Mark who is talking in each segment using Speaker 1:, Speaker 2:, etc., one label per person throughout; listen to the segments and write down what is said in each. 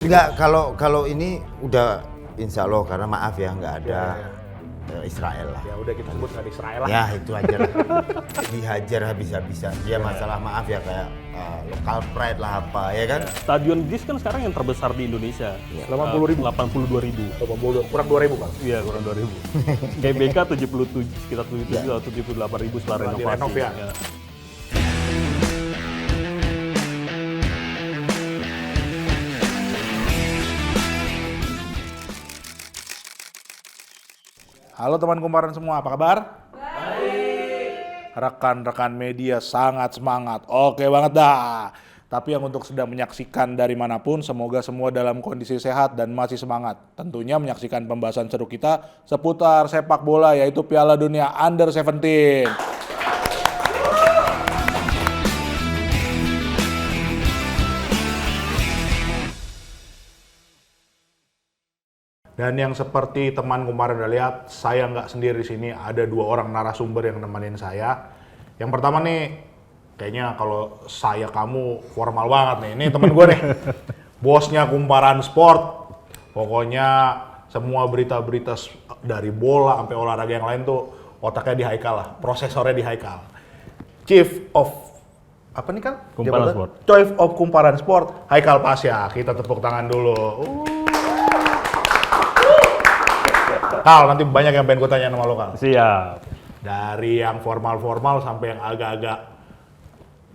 Speaker 1: Enggak, kalau ini udah insya Allah karena maaf ya nggak ada Israel lah.
Speaker 2: Ya udah kita sebut nggak ada Israel lah.
Speaker 1: Ya itu aja lah. Dihajar habis-habisan. Dia masalah maaf ya kayak local pride lah apa ya kan.
Speaker 3: Stadion JIS kan sekarang yang terbesar di Indonesia.
Speaker 2: 80.000.
Speaker 3: 82.000.
Speaker 2: 80 kurang 2.000 Bang.
Speaker 3: Iya, kurang 2.000. GBK 77, sekitar 77 atau 78.000 setelah
Speaker 2: Setelah
Speaker 3: renovasi.
Speaker 2: direnov ya.
Speaker 3: Ya.
Speaker 2: Halo teman kumparan semua, apa kabar? Baik. Rekan-rekan media sangat semangat. Oke banget dah. Tapi yang untuk sedang menyaksikan dari manapun, semoga semua dalam kondisi sehat dan masih semangat. Tentunya menyaksikan pembahasan seru kita seputar sepak bola, yaitu Piala Dunia Under 17. Dan yang seperti teman kemarin udah lihat, saya nggak sendiri di sini, ada dua orang narasumber yang nemenin saya. Yang pertama nih, kayaknya kalau saya kamu formal banget nih. Ini temen gue nih, bosnya Kumparan Sport. Pokoknya semua berita-berita dari bola sampai olahraga yang lain tuh otaknya di Haikal lah, prosesornya di Haikal. Chief of apa nih kan?
Speaker 3: Kumparan Sport.
Speaker 2: Chief of Kumparan Sport, Haikal Pasya. Kita tepuk tangan dulu. Kal, nanti banyak yang pengen gue tanya sama lo, Kal.
Speaker 3: Siap.
Speaker 2: Dari yang formal-formal sampai yang agak-agak,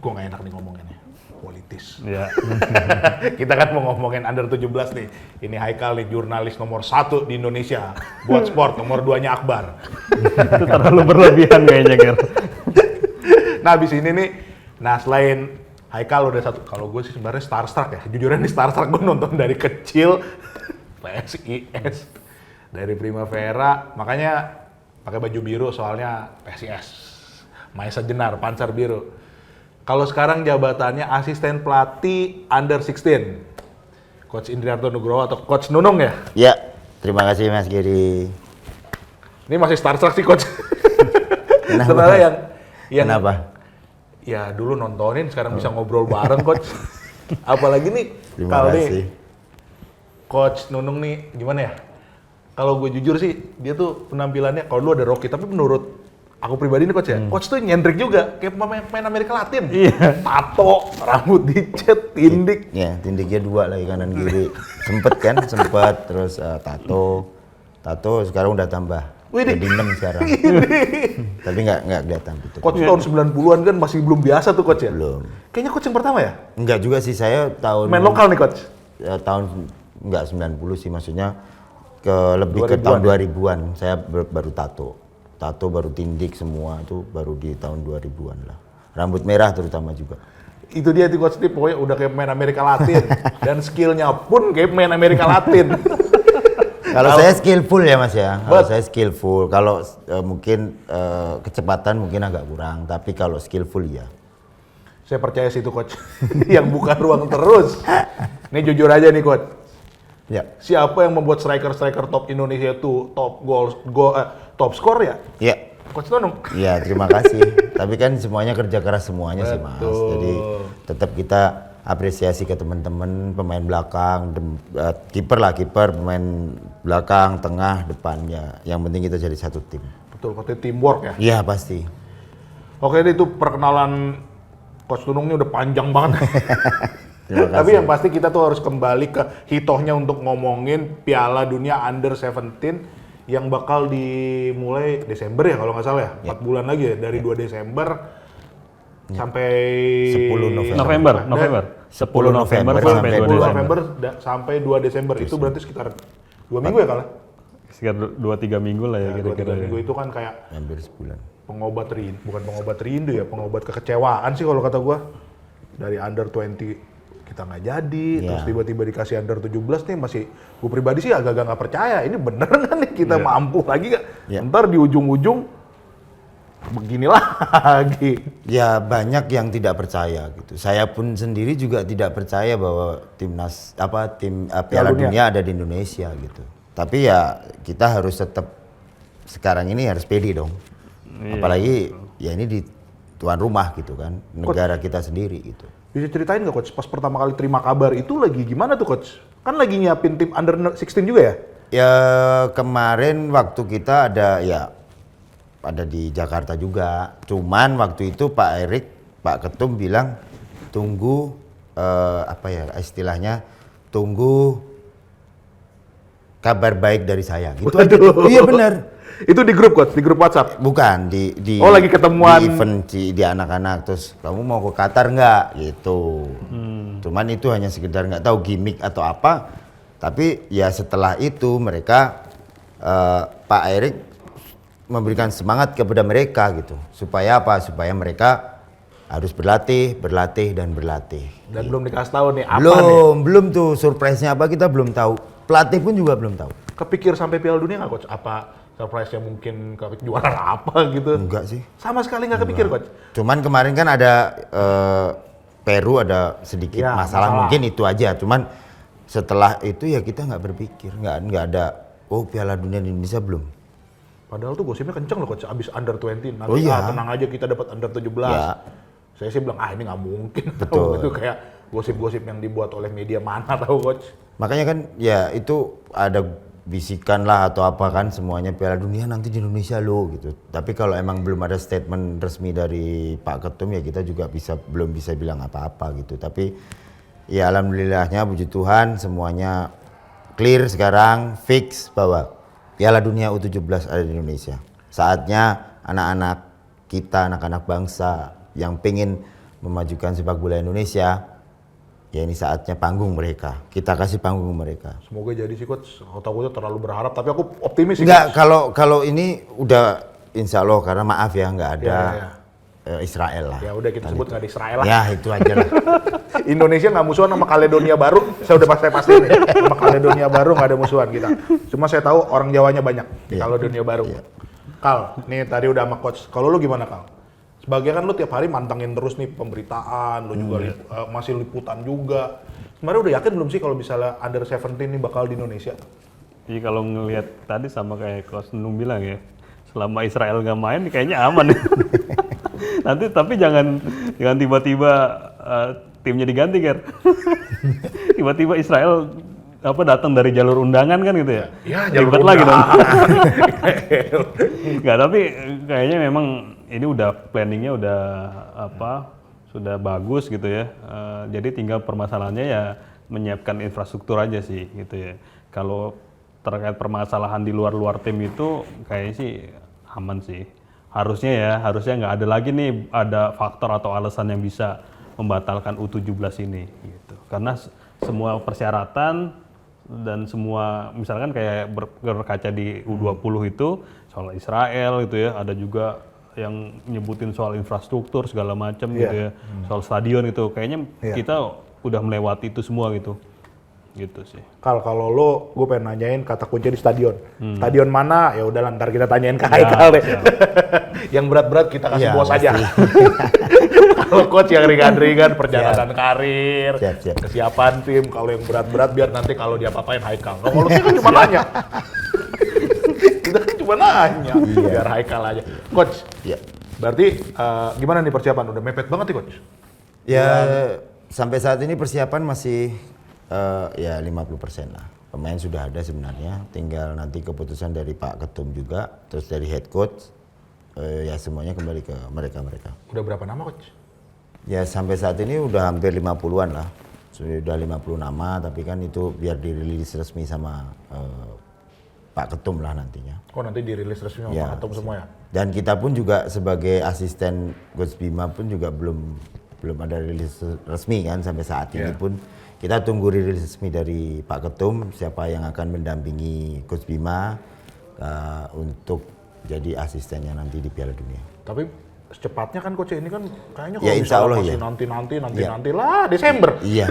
Speaker 2: gue gak enak nih ngomonginnya, politis.
Speaker 3: Ya.
Speaker 2: Kita kan mau ngomongin under 17 nih. Ini Haikal nih, jurnalis nomor 1 di Indonesia. Buat sport, nomor 2-nya Akbar.
Speaker 3: Itu terlalu berlebihan kayaknya, Ger.
Speaker 2: Nah, abis ini nih, nah selain Haikal udah satu, kalau gue sih sebenarnya starstruck ya. Jujurnya nih starstruck, gue nonton dari kecil, PSIS. Dari Primavera, makanya pakai baju biru soalnya PSIS. Maesa Jenar, Pancar Biru. Kalau sekarang jabatannya asisten pelatih under 16. Coach Indriarto Nugroho atau Coach Nunung ya?
Speaker 1: Ya, terima kasih Mas Giri.
Speaker 2: Ini masih starstruck sih Coach.
Speaker 1: Kenapa?
Speaker 2: Sebenarnya yang
Speaker 1: Kenapa?
Speaker 2: ya dulu nontonin, sekarang bisa ngobrol bareng Coach. Apalagi nih,
Speaker 1: Terima
Speaker 2: kalau
Speaker 1: kasih.
Speaker 2: nih Coach Nunung nih, gimana ya? Kalau gue jujur sih, dia tuh penampilannya, kalau dulu ada Rocky, tapi menurut aku pribadi nih Coach ya, Coach tuh nyentrik juga, kayak pemain Amerika Latin.
Speaker 3: Iya.
Speaker 2: Tato, rambut dicet, tindik.
Speaker 1: Ya, tindiknya 2 lagi kanan kiri. Sempet, terus tato sekarang udah tambah.
Speaker 2: Widih.
Speaker 1: Jadi 6 sekarang. Tapi nggak kelihatan betul.
Speaker 2: Coach tahun 90-an kan masih belum biasa tuh Coach ya?
Speaker 1: Belum.
Speaker 2: Kayaknya Coach yang pertama ya?
Speaker 1: Enggak juga sih, saya tahun
Speaker 2: Main lokal nih Coach?
Speaker 1: tahun enggak 90 sih, maksudnya lebih ke
Speaker 2: 2000-an
Speaker 1: tahun
Speaker 2: ya?
Speaker 1: 2000-an. Saya baru tato baru tindik semua itu baru di tahun 2000-an lah. Rambut merah terutama juga.
Speaker 2: Itu dia tuh Coach Steve, pokoknya udah kayak pemain Amerika Latin. Dan skillnya pun kayak pemain Amerika Latin.
Speaker 1: Kalau saya skillful ya Mas ya. Kalau saya skillful. Kalau mungkin kecepatan mungkin agak kurang, tapi kalau skillful ya.
Speaker 2: Saya percaya sih itu Coach. Yang buka ruang terus. Ini jujur aja nih Coach.
Speaker 1: Ya.
Speaker 2: Siapa yang membuat striker-striker top Indonesia itu top skor ya?
Speaker 1: Ya.
Speaker 2: Coach Nunung.
Speaker 1: Ya, terima kasih. Tapi kan semuanya kerja keras semuanya sih Mas.
Speaker 2: Betul.
Speaker 1: Jadi tetap kita apresiasi ke teman-teman pemain belakang, kiper, pemain belakang, tengah, depannya. Yang penting kita jadi satu tim.
Speaker 2: Betul, katanya teamwork ya.
Speaker 1: Iya pasti.
Speaker 2: Oke, itu perkenalan Coach Nunung ini udah panjang banget.
Speaker 1: Terima kasih.
Speaker 2: Tapi yang pasti kita tuh harus kembali ke hitohnya untuk ngomongin Piala Dunia Under 17 yang bakal dimulai Desember ya kalau nggak salah ya. 4 bulan lagi ya, dari 2 Desember sampai
Speaker 1: 10 November.
Speaker 3: November. 10 November
Speaker 1: November
Speaker 3: sampai 2
Speaker 2: 10
Speaker 3: Desember.
Speaker 2: November sampai 2 Desember. Itu berarti sekitar 2 minggu ya kalau?
Speaker 3: Sekitar 2-3 minggu lah ya kira-kira.
Speaker 2: 2-3 minggu itu kan kayak
Speaker 1: Hampir sebulan.
Speaker 2: pengobat rindu, bukan pengobat rindu ya, pengobat kekecewaan sih kalau kata gua. Dari under 20 kita nggak jadi, terus tiba-tiba dikasih under 17 nih masih, gue pribadi sih agak-agak nggak percaya, ini bener nggak nih kita mampu lagi nggak? Ntar di ujung-ujung begini lagi.
Speaker 1: Ya banyak yang tidak percaya gitu. Saya pun sendiri juga tidak percaya bahwa tim Piala Dunia ada di Indonesia gitu. Tapi ya kita harus tetap sekarang ini harus pede dong. Apalagi ya ini di tuan rumah gitu kan, negara kita sendiri gitu.
Speaker 2: Bisa ceritain nggak Coach, pas pertama kali terima kabar itu lagi gimana tuh Coach? Kan lagi nyiapin tim under 16 juga ya?
Speaker 1: Ya kemarin waktu kita ada di Jakarta juga. Cuman waktu itu Pak Erik, Pak Ketum bilang tunggu istilahnya tunggu kabar baik dari saya. Gitu aja. Iya benar.
Speaker 2: Itu di grup Coach, di grup WhatsApp?
Speaker 1: Bukan
Speaker 2: Oh, lagi ketemuan.
Speaker 1: di event di anak-anak, terus kamu mau ke Qatar nggak gitu. Cuman itu hanya sekedar nggak tahu gimmick atau apa. Tapi ya setelah itu mereka Pak Erik memberikan semangat kepada mereka gitu. Supaya apa? Supaya mereka harus berlatih dan berlatih.
Speaker 2: Dan belum dikasih tahu nih apa nih?
Speaker 1: Belum tuh surprise-nya apa kita belum tahu. Pelatih pun juga belum tahu.
Speaker 2: Kepikir sampai Piala Dunia nggak Coach? Apa surprise-nya mungkin juara apa gitu?
Speaker 1: Enggak sih.
Speaker 2: Sama sekali nggak kepikir Coach?
Speaker 1: Cuman kemarin kan ada Peru ada sedikit
Speaker 2: Ya,
Speaker 1: masalah,
Speaker 2: masalah.
Speaker 1: mungkin itu aja. Cuman setelah itu ya kita nggak berpikir, nggak ada Piala Dunia di Indonesia belum.
Speaker 2: Padahal tuh gosipnya kenceng loh Coach, abis under 20. Nanti
Speaker 1: Oh iya.
Speaker 2: tenang aja kita dapat under 17.
Speaker 1: Ya.
Speaker 2: Saya sih bilang, ini nggak mungkin.
Speaker 1: Betul.
Speaker 2: Itu kayak gosip-gosip yang dibuat oleh media mana tahu Coach.
Speaker 1: Makanya kan ya itu ada bisikan lah atau apa kan semuanya Piala Dunia nanti di Indonesia loh gitu. Tapi kalau emang belum ada statement resmi dari Pak Ketum ya kita juga belum bisa bilang apa-apa gitu. Tapi ya alhamdulillahnya puji Tuhan semuanya clear sekarang, fix bahwa Piala Dunia U17 ada di Indonesia. Saatnya anak-anak kita, anak-anak bangsa yang pengen memajukan sepak bola Indonesia, ya ini saatnya panggung mereka. Kita kasih panggung mereka.
Speaker 2: Semoga jadi sih Coach. Aku terlalu berharap, tapi aku optimis sih.
Speaker 1: Enggak, kalau ini udah insya Allah karena maaf ya nggak ada Israel lah.
Speaker 2: Ya udah kita sebut nggak di Israel lah.
Speaker 1: Ya itu aja lah.
Speaker 2: Indonesia nggak musuhan sama Kaledonia Baru. Saya udah pasti nih. Sama Kaledonia Baru nggak ada musuhan kita. Cuma saya tahu orang Jawanya banyak di Kaledonia Baru. Kal, nih tadi udah sama Coach. Kalau lu gimana Kal? Sebagai kan lu tiap hari mantengin terus nih pemberitaan, lu juga masih liputan juga. Sebenarnya udah yakin belum sih kalau misalnya under 17 ini bakal di Indonesia?
Speaker 3: Jadi kalau ngelihat tadi sama kayak Coach Nung bilang ya, selama Israel nggak main kayaknya aman. Nanti tapi jangan tiba-tiba timnya diganti Ger. Tiba-tiba Israel datang dari jalur undangan kan gitu ya?
Speaker 2: Ya, jalur
Speaker 3: ribet lagi dong.
Speaker 2: undangan.
Speaker 3: Nggak, tapi kayaknya memang ini udah planningnya udah sudah bagus gitu ya. Jadi tinggal permasalahannya ya menyiapkan infrastruktur aja sih gitu ya. Kalau terkait permasalahan di luar tim itu kayaknya sih aman sih. Harusnya nggak ada lagi nih ada faktor atau alasan yang bisa membatalkan U17 ini gitu. Karena semua persyaratan dan semua misalkan kayak berkaca di U20 itu soal Israel gitu ya, ada juga yang nyebutin soal infrastruktur segala macam gitu ya, soal stadion itu kayaknya kita udah melewati itu semua gitu sih.
Speaker 2: Kalau lo, gue pengen nanyain kata kunci di stadion. Stadion mana? Ya udah ntar kita tanyain ke Haikal deh. Yang berat-berat kita kasih bos aja. Kalau coach yang ringan-ringan perjalanan karir, kesiapan tim. Kalau yang berat-berat biar nanti kalau dia apa-apain Haikal. Kalau kita kan cuma nanya. Kita kan cuma nanya. Biar Haikal aja. Coach, berarti gimana nih persiapan? Udah mepet banget nih Coach?
Speaker 1: Ya sampai saat ini persiapan masih 50% lah. Pemain sudah ada sebenarnya, tinggal nanti keputusan dari Pak Ketum juga, terus dari head coach, ya semuanya kembali ke mereka-mereka.
Speaker 2: Udah berapa nama Coach?
Speaker 1: Ya sampai saat ini udah hampir 50-an lah. Sudah 50 nama, tapi kan itu biar dirilis resmi sama Pak Ketum lah nantinya.
Speaker 2: Oh nanti dirilis resmi sama Pak Ketum semua ya? Dan
Speaker 1: kita pun juga sebagai asisten Coach Bima pun juga belum ada rilis resmi kan sampai saat ini pun. Kita tunggu rilis resmi dari Pak Ketum siapa yang akan mendampingi Coach Bima untuk jadi asistennya nanti di Piala Dunia.
Speaker 2: Tapi secepatnya kan Coach ini kan kayaknya
Speaker 1: ya,
Speaker 2: kalau
Speaker 1: insya Allah
Speaker 2: masih
Speaker 1: ya.
Speaker 2: nanti lah Desember.
Speaker 1: Iya.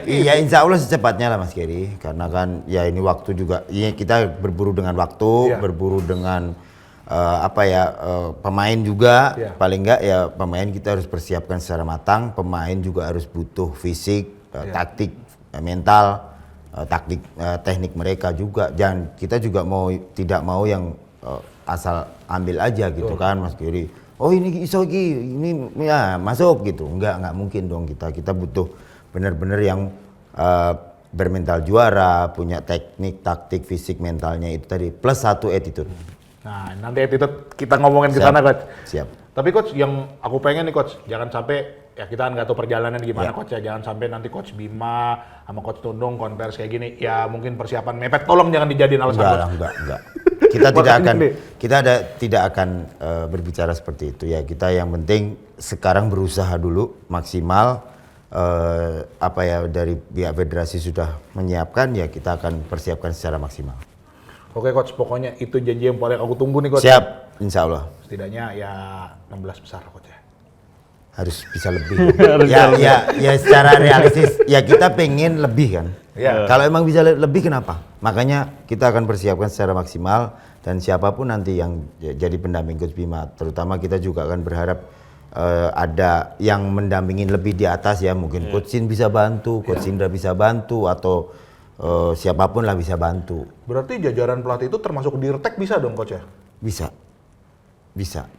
Speaker 1: Iya insya Allah secepatnya lah Mas Geri. Karena kan ya ini waktu juga, ya kita berburu dengan waktu, berburu dengan pemain juga. Paling enggak ya pemain kita harus persiapkan secara matang, pemain juga harus butuh fisik, taktik, mental, taktik, teknik mereka juga. Dan kita juga tidak mau yang asal ambil aja gitu kan Mas Giri. Oh ini Isoki, ini ya masuk gitu. Enggak mungkin dong kita butuh benar-benar yang bermental juara, punya teknik, taktik, fisik, mentalnya itu tadi plus satu attitude.
Speaker 2: Nah, nanti attitude kita ngomongin ke
Speaker 1: Siap.
Speaker 2: sana, Coach.
Speaker 1: Siap.
Speaker 2: Tapi Coach, yang aku pengen nih Coach, jangan sampai ya kita kan nggak tahu perjalanan gimana
Speaker 1: Ya.
Speaker 2: Coach ya, jangan sampai nanti Coach Bima sama Coach Tundung konversi kayak gini, ya mungkin persiapan mepet, tolong jangan dijadiin alasan
Speaker 1: Enggak
Speaker 2: Coach.
Speaker 1: lah, enggak. Kita
Speaker 2: Makanya
Speaker 1: tidak akan berbicara seperti itu ya. Kita yang penting sekarang berusaha dulu maksimal apa ya dari pihak federasi sudah menyiapkan ya kita akan persiapkan secara maksimal.
Speaker 2: Oke Coach, pokoknya itu janji yang paling aku tunggu nih Coach.
Speaker 1: Siap, insya Allah.
Speaker 2: Setidaknya ya 16 besar Coach ya.
Speaker 1: Harus bisa lebih. ya secara realistis ya kita pengen lebih kan.
Speaker 2: Iya.
Speaker 1: Kalau emang bisa lebih kenapa? Makanya kita akan persiapkan secara maksimal dan siapapun nanti yang jadi pendamping Coach Bima, terutama kita juga akan berharap ada yang mendampingin lebih di atas ya, mungkin Coach Sin bisa bantu, Coach Indra bisa bantu atau siapapun lah bisa bantu.
Speaker 2: Berarti jajaran pelatih itu termasuk Dirtek bisa dong Coach ya?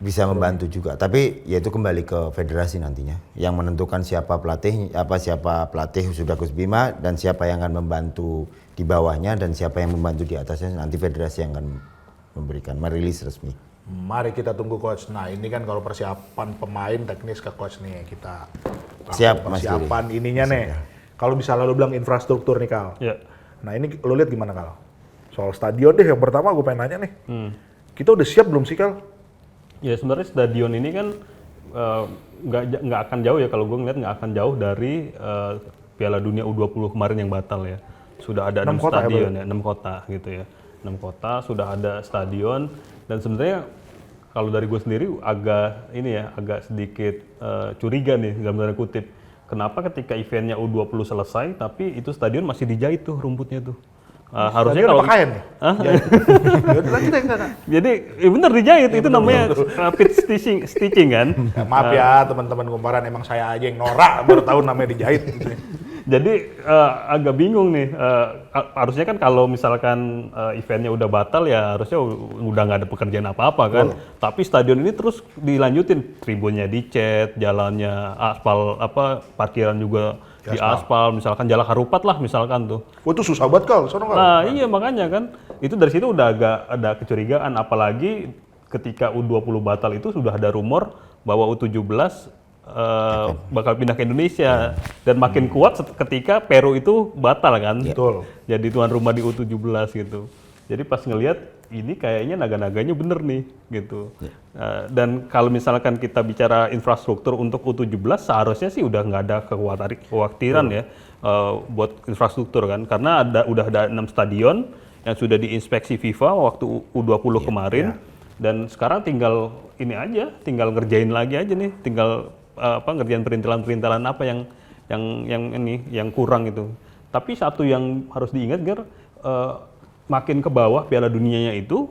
Speaker 1: Bisa membantu juga, tapi ya itu kembali ke federasi nantinya yang menentukan siapa pelatih sudah Coach Bima dan siapa yang akan membantu di bawahnya dan siapa yang membantu di atasnya, nanti federasi yang akan merilis resmi.
Speaker 2: Mari kita tunggu Coach. Nah ini kan kalau persiapan pemain teknis ke Coach nih, kita
Speaker 1: Siap, Mas
Speaker 2: persiapan ininya nih. Kalau bisa lalu bilang infrastruktur nih Kal.
Speaker 3: Ya.
Speaker 2: Nah ini lo lihat gimana Kal? Soal stadion deh yang pertama gue pengen nanya nih. Kita udah siap belum sih Kal?
Speaker 3: Ya sebenarnya stadion ini kan nggak akan jauh ya, kalau gue ngeliat nggak akan jauh dari Piala Dunia U20 kemarin yang batal ya. Sudah ada 6 stadion ya, 6 kota gitu ya. 6 kota sudah ada stadion, dan sebenarnya kalau dari gue sendiri agak sedikit curiga nih dalam tanda kutip. Kenapa ketika eventnya U20 selesai tapi itu stadion masih dijahit tuh rumputnya tuh. Harusnya kalau
Speaker 2: pakaian nih.
Speaker 3: Jadi bener dijahit itu namanya pit stitching kan.
Speaker 2: Ya, maaf ya teman-teman kumparan, emang saya aja yang norak baru tahu namanya dijahit. Gitu.
Speaker 3: Jadi agak bingung nih. Harusnya kan kalau misalkan eventnya udah batal ya harusnya udah nggak ada pekerjaan apa-apa kan. Tapi stadion ini terus dilanjutin, tribunnya dicat, jalannya aspal, parkiran juga di aspal, misalkan Jalan Harupat lah misalkan tuh.
Speaker 2: Wah itu susah banget Kal, sono Kal.
Speaker 3: Nah iya makanya kan, itu dari situ udah agak ada kecurigaan, apalagi ketika U20 batal itu sudah ada rumor bahwa U17 bakal pindah ke Indonesia, dan makin kuat ketika Peru itu batal kan.
Speaker 2: Betul.
Speaker 3: Jadi tuan rumah di U17 gitu. Jadi pas ngelihat ini kayaknya naga-naganya bener nih gitu. Dan kalau misalkan kita bicara infrastruktur untuk U17 seharusnya sih udah nggak ada kekhawatiran ya buat infrastruktur kan, karena udah ada 6 stadion yang sudah diinspeksi FIFA waktu U20 kemarin. Dan sekarang tinggal ngerjain lagi aja nih, tinggal ngerjain perintilan-perintilan apa yang kurang itu. Tapi satu yang harus diingat makin ke bawah Piala Dunianya itu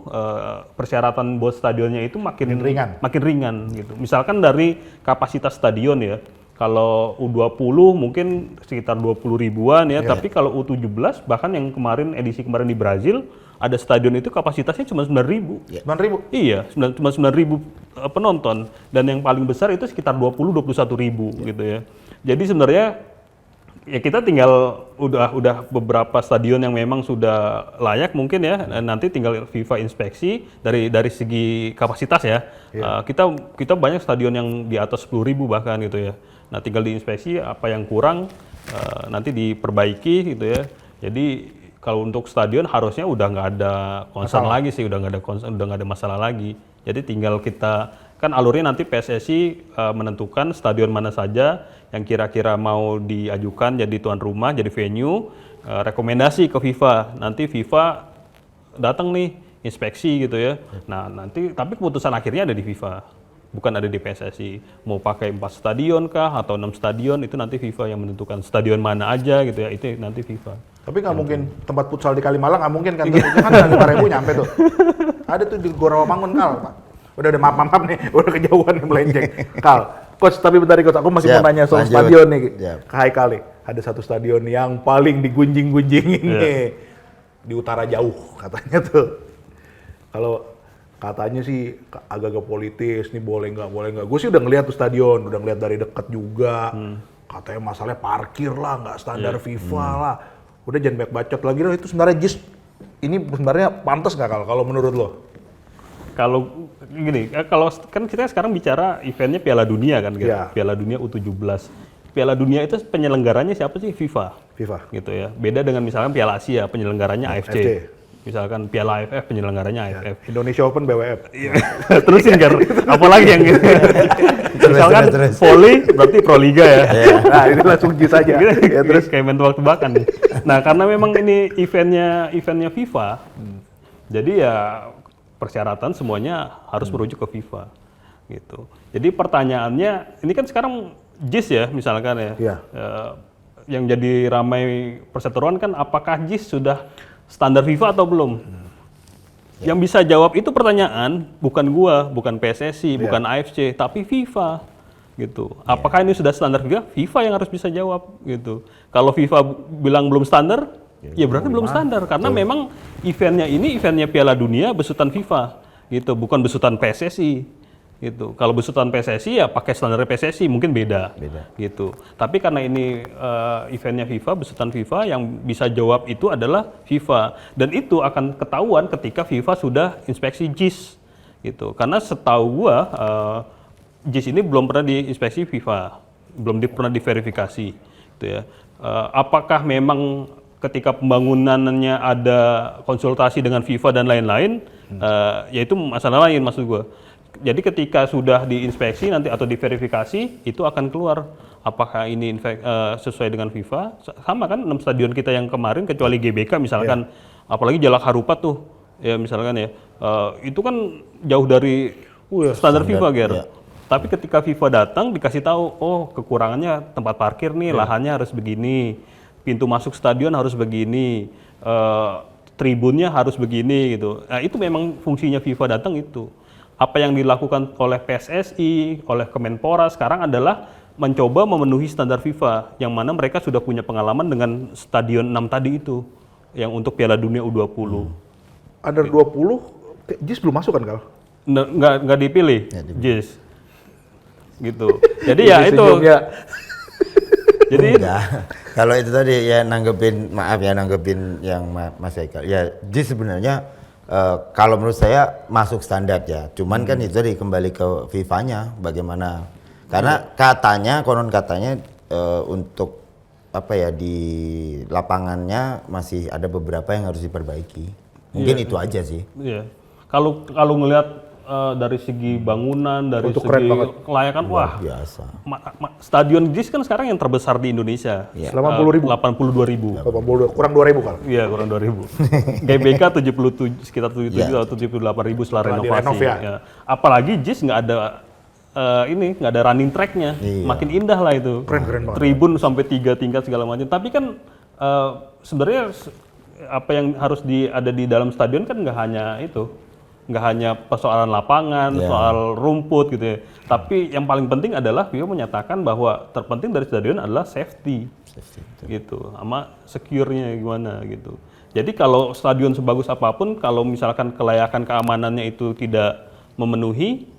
Speaker 3: persyaratan buat stadionnya itu makin ringan gitu. Misalkan dari kapasitas stadion ya, kalau U20 mungkin sekitar 20 ribuan ya, tapi kalau U17 bahkan yang edisi kemarin di Brazil ada stadion itu kapasitasnya cuma 9.000.
Speaker 2: 9.000?
Speaker 3: Iya, cuma 9.000 penonton, dan yang paling besar itu sekitar 21.000 gitu ya. Jadi sebenarnya ya kita tinggal udah beberapa stadion yang memang sudah layak mungkin ya, nanti tinggal FIFA inspeksi dari segi kapasitas ya. Kita banyak stadion yang di atas 10.000 bahkan gitu ya. Nah tinggal diinspeksi apa yang kurang, nanti diperbaiki gitu ya. Jadi kalau untuk stadion harusnya udah nggak ada concern lagi sih, udah nggak ada masalah lagi. Jadi tinggal kita kan alurnya nanti PSSI menentukan stadion mana saja yang kira-kira mau diajukan jadi tuan rumah, jadi venue, rekomendasi ke FIFA. Nanti FIFA datang nih inspeksi gitu ya. Nah nanti tapi keputusan akhirnya ada di FIFA, bukan ada di PSSI. Mau pakai 4 stadion kah atau 6 stadion, itu nanti FIFA yang menentukan stadion mana aja gitu ya, itu nanti FIFA.
Speaker 2: Tapi nggak mungkin tempat futsal di Kalimalang, nggak mungkin kan? Itu kan 5.000 nyampe tuh. Ada tuh di Gorawamangun Kal, Pak. Udah maaf nih, udah kejauhan nih melenceng. Kal, Coach, tapi bentar Coach, aku masih mau nanya soal stadion nih. Ke Haikal nih, ada satu stadion yang paling digunjing-gunjingin nih. Di utara jauh katanya tuh. Kalau katanya sih agak-agak politis, nih boleh nggak. Gue sih udah ngeliat tuh stadion, udah ngeliat dari dekat juga. Katanya masalahnya parkir lah, nggak standar FIFA lah. Udah jangan banyak bacot lagi loh, itu sebenarnya JIS ini sebenarnya pantas nggak kalau menurut lo?
Speaker 3: Kalau gini, kalau kan kita sekarang bicara eventnya Piala Dunia kan, gitu.
Speaker 2: Iya.
Speaker 3: Piala Dunia U17. Piala Dunia itu penyelenggaranya siapa sih? FIFA. Gitu ya. Beda dengan misalkan Piala Asia, penyelenggaranya AFC. Misalkan Piala AFF, penyelenggaranya AFF.
Speaker 2: Indonesia Open BWF.
Speaker 3: Terusin Gar, apalagi yang gitu. Misalkan
Speaker 1: terus.
Speaker 3: volley berarti Proliga ya.
Speaker 2: Nah, ini langsung JIS aja.
Speaker 3: Ya, terus kayak main tebak-tebakan nih. Nah, karena memang ini eventnya FIFA, jadi ya persyaratan semuanya harus merujuk ke FIFA gitu. Jadi pertanyaannya, ini kan sekarang JIS ya misalkan ya,
Speaker 2: Iya.
Speaker 3: yang jadi ramai perseteruan kan apakah JIS sudah standar FIFA atau belum? Yang bisa jawab itu pertanyaan bukan gua, bukan PSSI, bukan AFC, tapi FIFA gitu. Apakah ini sudah standar FIFA? FIFA yang harus bisa jawab gitu. Kalau FIFA bilang belum standar, ya berarti belum standar karena memang eventnya Piala Dunia besutan FIFA gitu, bukan besutan PSSI gitu. Kalau besutan PSSI ya pakai standar PSSI mungkin beda. Gitu. Tapi karena ini eventnya FIFA, besutan FIFA, yang bisa jawab itu adalah FIFA, dan itu akan ketahuan ketika FIFA sudah inspeksi JIS gitu. Karena setahu gua JIS ini belum pernah diinspeksi FIFA, belum pernah diverifikasi gitu ya. Apakah memang ketika pembangunannya ada konsultasi dengan FIFA dan lain-lain, ya itu masalah lain maksud gue. Jadi ketika sudah diinspeksi nanti atau diverifikasi, itu akan keluar apakah ini sesuai dengan FIFA. Sama kan 6 stadion kita yang kemarin kecuali GBK misalkan, apalagi Jalak Harupat tuh, ya misalkan ya, itu kan jauh dari standar FIFA, Ger. Tapi ketika FIFA datang dikasih tahu, oh kekurangannya tempat parkir nih, lahannya harus begini, pintu masuk stadion harus begini, tribunnya harus begini gitu. Nah itu memang fungsinya FIFA datang itu. Apa yang dilakukan oleh PSSI, oleh Kemenpora sekarang adalah mencoba memenuhi standar FIFA, yang mana mereka sudah punya pengalaman dengan stadion 6 tadi itu, yang untuk Piala Dunia U20.
Speaker 2: Under 20, JIS belum masuk kan, Kal?
Speaker 3: Nggak dipilih, JIS. Gitu. Jadi ya itu. Jadi
Speaker 1: kalau itu tadi ya nanggepin yang Mas Haikal. Ya, JIS sebenarnya kalau menurut saya masuk standar ya. Cuman kan itu tadi kembali ke FIFA-nya bagaimana. Karena konon katanya untuk apa ya di lapangannya masih ada beberapa yang harus diperbaiki. Mungkin itu aja sih.
Speaker 3: Iya. Kalau ngelihat dari segi bangunan, dari
Speaker 2: untuk
Speaker 3: segi kelayakan, wah
Speaker 1: biasa.
Speaker 3: Stadion JIS kan sekarang yang terbesar di Indonesia.
Speaker 2: 80.000.
Speaker 3: 82.000.
Speaker 2: 80, kurang 2.000 Kal.
Speaker 3: Iya, kurang 2.000. GBK 77, sekitar 77 atau 78.000 setelah renovasi.
Speaker 2: Direnov ya.
Speaker 3: Ya. Apalagi JIS nggak ada running track-nya. Makin indah lah itu.
Speaker 2: Keren banget.
Speaker 3: Tribun sampai 3 tingkat segala macam. Tapi kan sebenarnya apa yang harus ada di dalam stadion kan nggak hanya itu. Nggak hanya persoalan lapangan, soal rumput gitu ya. Tapi yang paling penting adalah FIFA menyatakan bahwa terpenting dari stadion adalah safety gitu, sama secure-nya gimana gitu. Jadi kalau stadion sebagus apapun, kalau misalkan kelayakan keamanannya itu tidak memenuhi,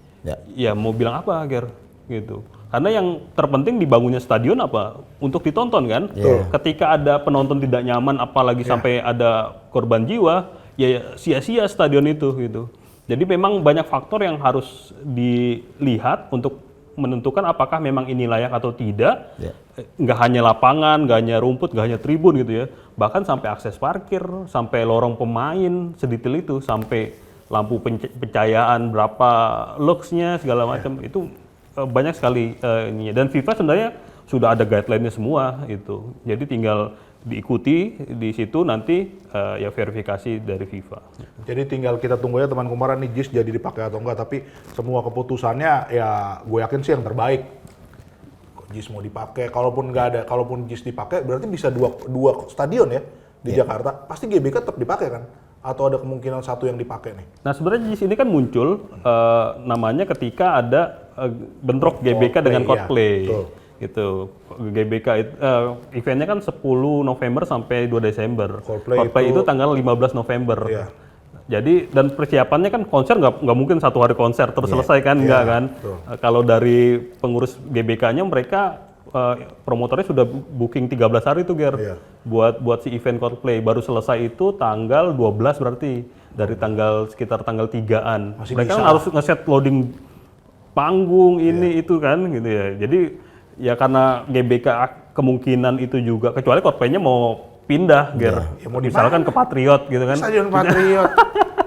Speaker 3: ya mau bilang apa, Ger? Gitu. Karena yang terpenting dibangunnya stadion apa? Untuk ditonton kan? Ketika ada penonton tidak nyaman, apalagi sampai ada korban jiwa, ya sia-sia stadion itu gitu. Jadi memang banyak faktor yang harus dilihat untuk menentukan apakah memang ini layak atau tidak. Nggak hanya lapangan, nggak hanya rumput, nggak hanya tribun gitu ya. Bahkan sampai akses parkir, sampai lorong pemain, sedetail itu, sampai lampu pencahayaan berapa luxnya segala macam itu banyak sekali ini. Dan FIFA sebenarnya sudah ada guideline-nya semua itu. Jadi tinggal diikuti di situ nanti ya verifikasi dari FIFA.
Speaker 2: Jadi tinggal kita tunggu ya teman kumparan nih JIS jadi dipakai atau enggak, tapi semua keputusannya ya gue yakin sih yang terbaik. JIS mau dipakai, kalaupun JIS dipakai berarti bisa dua stadion ya di Jakarta. Pasti GBK tetap dipakai kan? Atau ada kemungkinan satu yang dipakai nih?
Speaker 3: Nah sebenarnya JIS ini kan muncul namanya ketika ada bentrok GBK dengan Coldplay. Gitu. GBK eventnya kan 10 November sampai 2 Desember. Coldplay itu tanggal 15 November. Jadi dan persiapannya kan konser nggak mungkin satu hari konser terus selesai kan, enggak kan. Kalau dari pengurus GBK-nya mereka promotornya sudah booking 13 hari tuh Ger.
Speaker 2: Iya.
Speaker 3: Buat si event Coldplay. Baru selesai itu tanggal 12 berarti. Dari sekitar tanggal 3-an.
Speaker 2: Masih
Speaker 3: Mereka
Speaker 2: bisa.
Speaker 3: kan harus ngeset loading panggung ini itu kan gitu ya. Jadi ya karena GBK kemungkinan itu juga, kecuali Coldplay-nya mau pindah Ger.
Speaker 2: Ya, mau di
Speaker 3: Misalkan ke Patriot gitu kan.
Speaker 2: Stadion Patriot.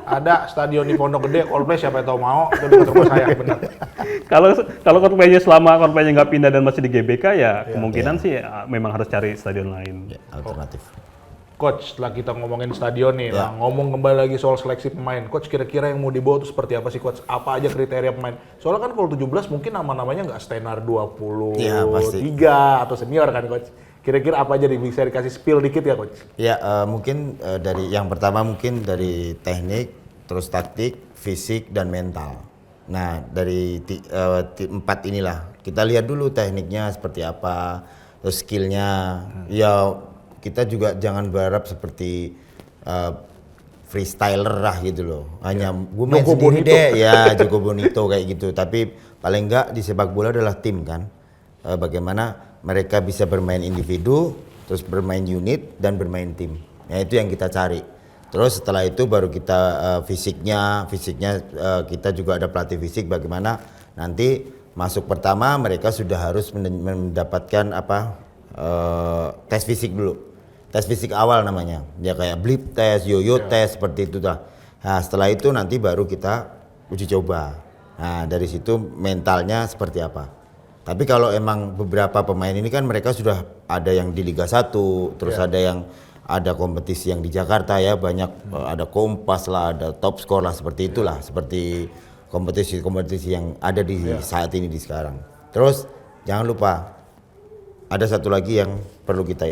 Speaker 2: Ada stadion di Pondok Gede, Coldplay siapa yang tahu mau, itu dekat rumah saya, benar.
Speaker 3: Kalau Coldplay-nya selama Coldplay-nya nggak pindah dan masih di GBK ya kemungkinan sih memang harus cari stadion lain.
Speaker 1: Ya, alternatif.
Speaker 2: Coach, setelah kita ngomongin stadion nih, nah, ngomong kembali lagi soal seleksi pemain. Coach, kira-kira yang mau dibawa itu seperti apa sih Coach? Apa aja kriteria pemain? Soalnya kan kalau 17 mungkin nama-namanya nggak standar 23
Speaker 1: Iya, pasti.
Speaker 2: atau senior kan Coach? Kira-kira apa aja nih, bisa dikasih spill dikit ya Coach?
Speaker 1: Ya mungkin dari yang pertama mungkin dari teknik, terus taktik, fisik dan mental. Nah dari empat inilah kita lihat dulu tekniknya seperti apa, terus skillnya. Ya kita juga jangan berharap seperti freestyler lah gitu loh. Hanya gue main
Speaker 2: Joko
Speaker 1: sendiri
Speaker 2: Bonito.
Speaker 1: deh, ya Joko Bonito kayak gitu. Tapi paling enggak di sepak bola adalah tim kan. Bagaimana mereka bisa bermain individu, terus bermain unit dan bermain tim. Nah itu yang kita cari. Terus setelah itu baru kita fisiknya kita juga ada pelatih fisik. Bagaimana nanti masuk pertama mereka sudah harus mendapatkan tes fisik dulu. Tes fisik awal namanya, ya kayak blip test, yoyo test seperti itu lah. Nah setelah itu nanti baru kita uji coba. Nah dari situ mentalnya seperti apa. Tapi kalau emang beberapa pemain ini kan mereka sudah ada yang di Liga 1, terus ada kompetisi yang di Jakarta ya banyak, ada Kompas lah, ada Top Score lah seperti itulah, seperti kompetisi-kompetisi yang ada di saat ini di sekarang. Terus jangan lupa ada satu lagi yang perlu kita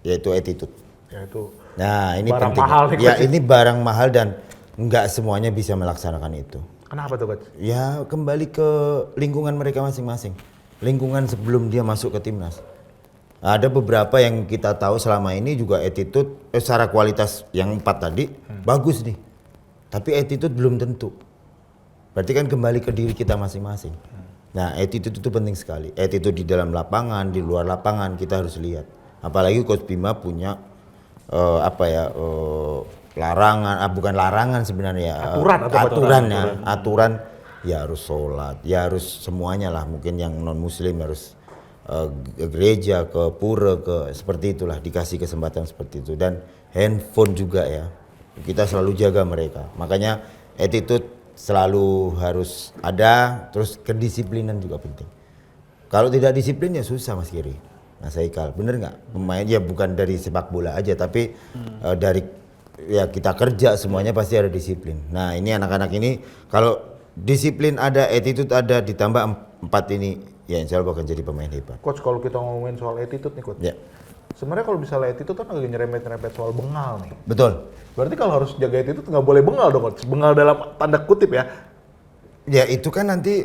Speaker 1: yaitu attitude.
Speaker 2: Yaitu
Speaker 1: Nah ini
Speaker 2: barang
Speaker 1: penting.
Speaker 2: mahal nih,
Speaker 1: Ya
Speaker 2: Coach.
Speaker 1: ini barang mahal dan nggak semuanya bisa melaksanakan itu.
Speaker 2: kenapa tuh Coach?
Speaker 1: Ya kembali ke lingkungan mereka masing-masing. Lingkungan sebelum dia masuk ke timnas. Ada beberapa yang kita tahu selama ini juga attitude secara kualitas yang 4 tadi bagus nih. Tapi attitude belum tentu. Berarti kan kembali ke diri kita masing-masing. Nah attitude itu penting sekali. Attitude di dalam lapangan, di luar lapangan kita harus lihat. Apalagi Coach Bima punya larangan, bukan larangan sebenarnya, aturan ya harus sholat, ya harus semuanya lah, mungkin yang non muslim harus ke gereja, ke pura, ke seperti itulah, dikasih kesempatan seperti itu. Dan handphone juga ya, kita selalu jaga mereka, makanya attitude selalu harus ada, terus kedisiplinan juga penting. Kalau tidak disiplin ya susah Mas Giri. Mas Haikal, bener nggak? Pemain ya bukan dari sepak bola aja, tapi dari ya kita kerja semuanya pasti ada disiplin. Nah ini anak-anak ini kalau disiplin ada, attitude ada, ditambah 4 ini, ya insya Allah akan jadi pemain hebat.
Speaker 2: Coach, kalau kita ngomongin soal attitude nih Coach.
Speaker 1: Ya,
Speaker 2: Sebenarnya kalau misalnya attitude kan agak nyerempet-nyerempet soal bengal nih.
Speaker 1: betul.
Speaker 2: Berarti kalau harus jaga attitude nggak boleh bengal dong Coach. Bengal dalam tanda kutip ya.
Speaker 1: Ya itu kan nanti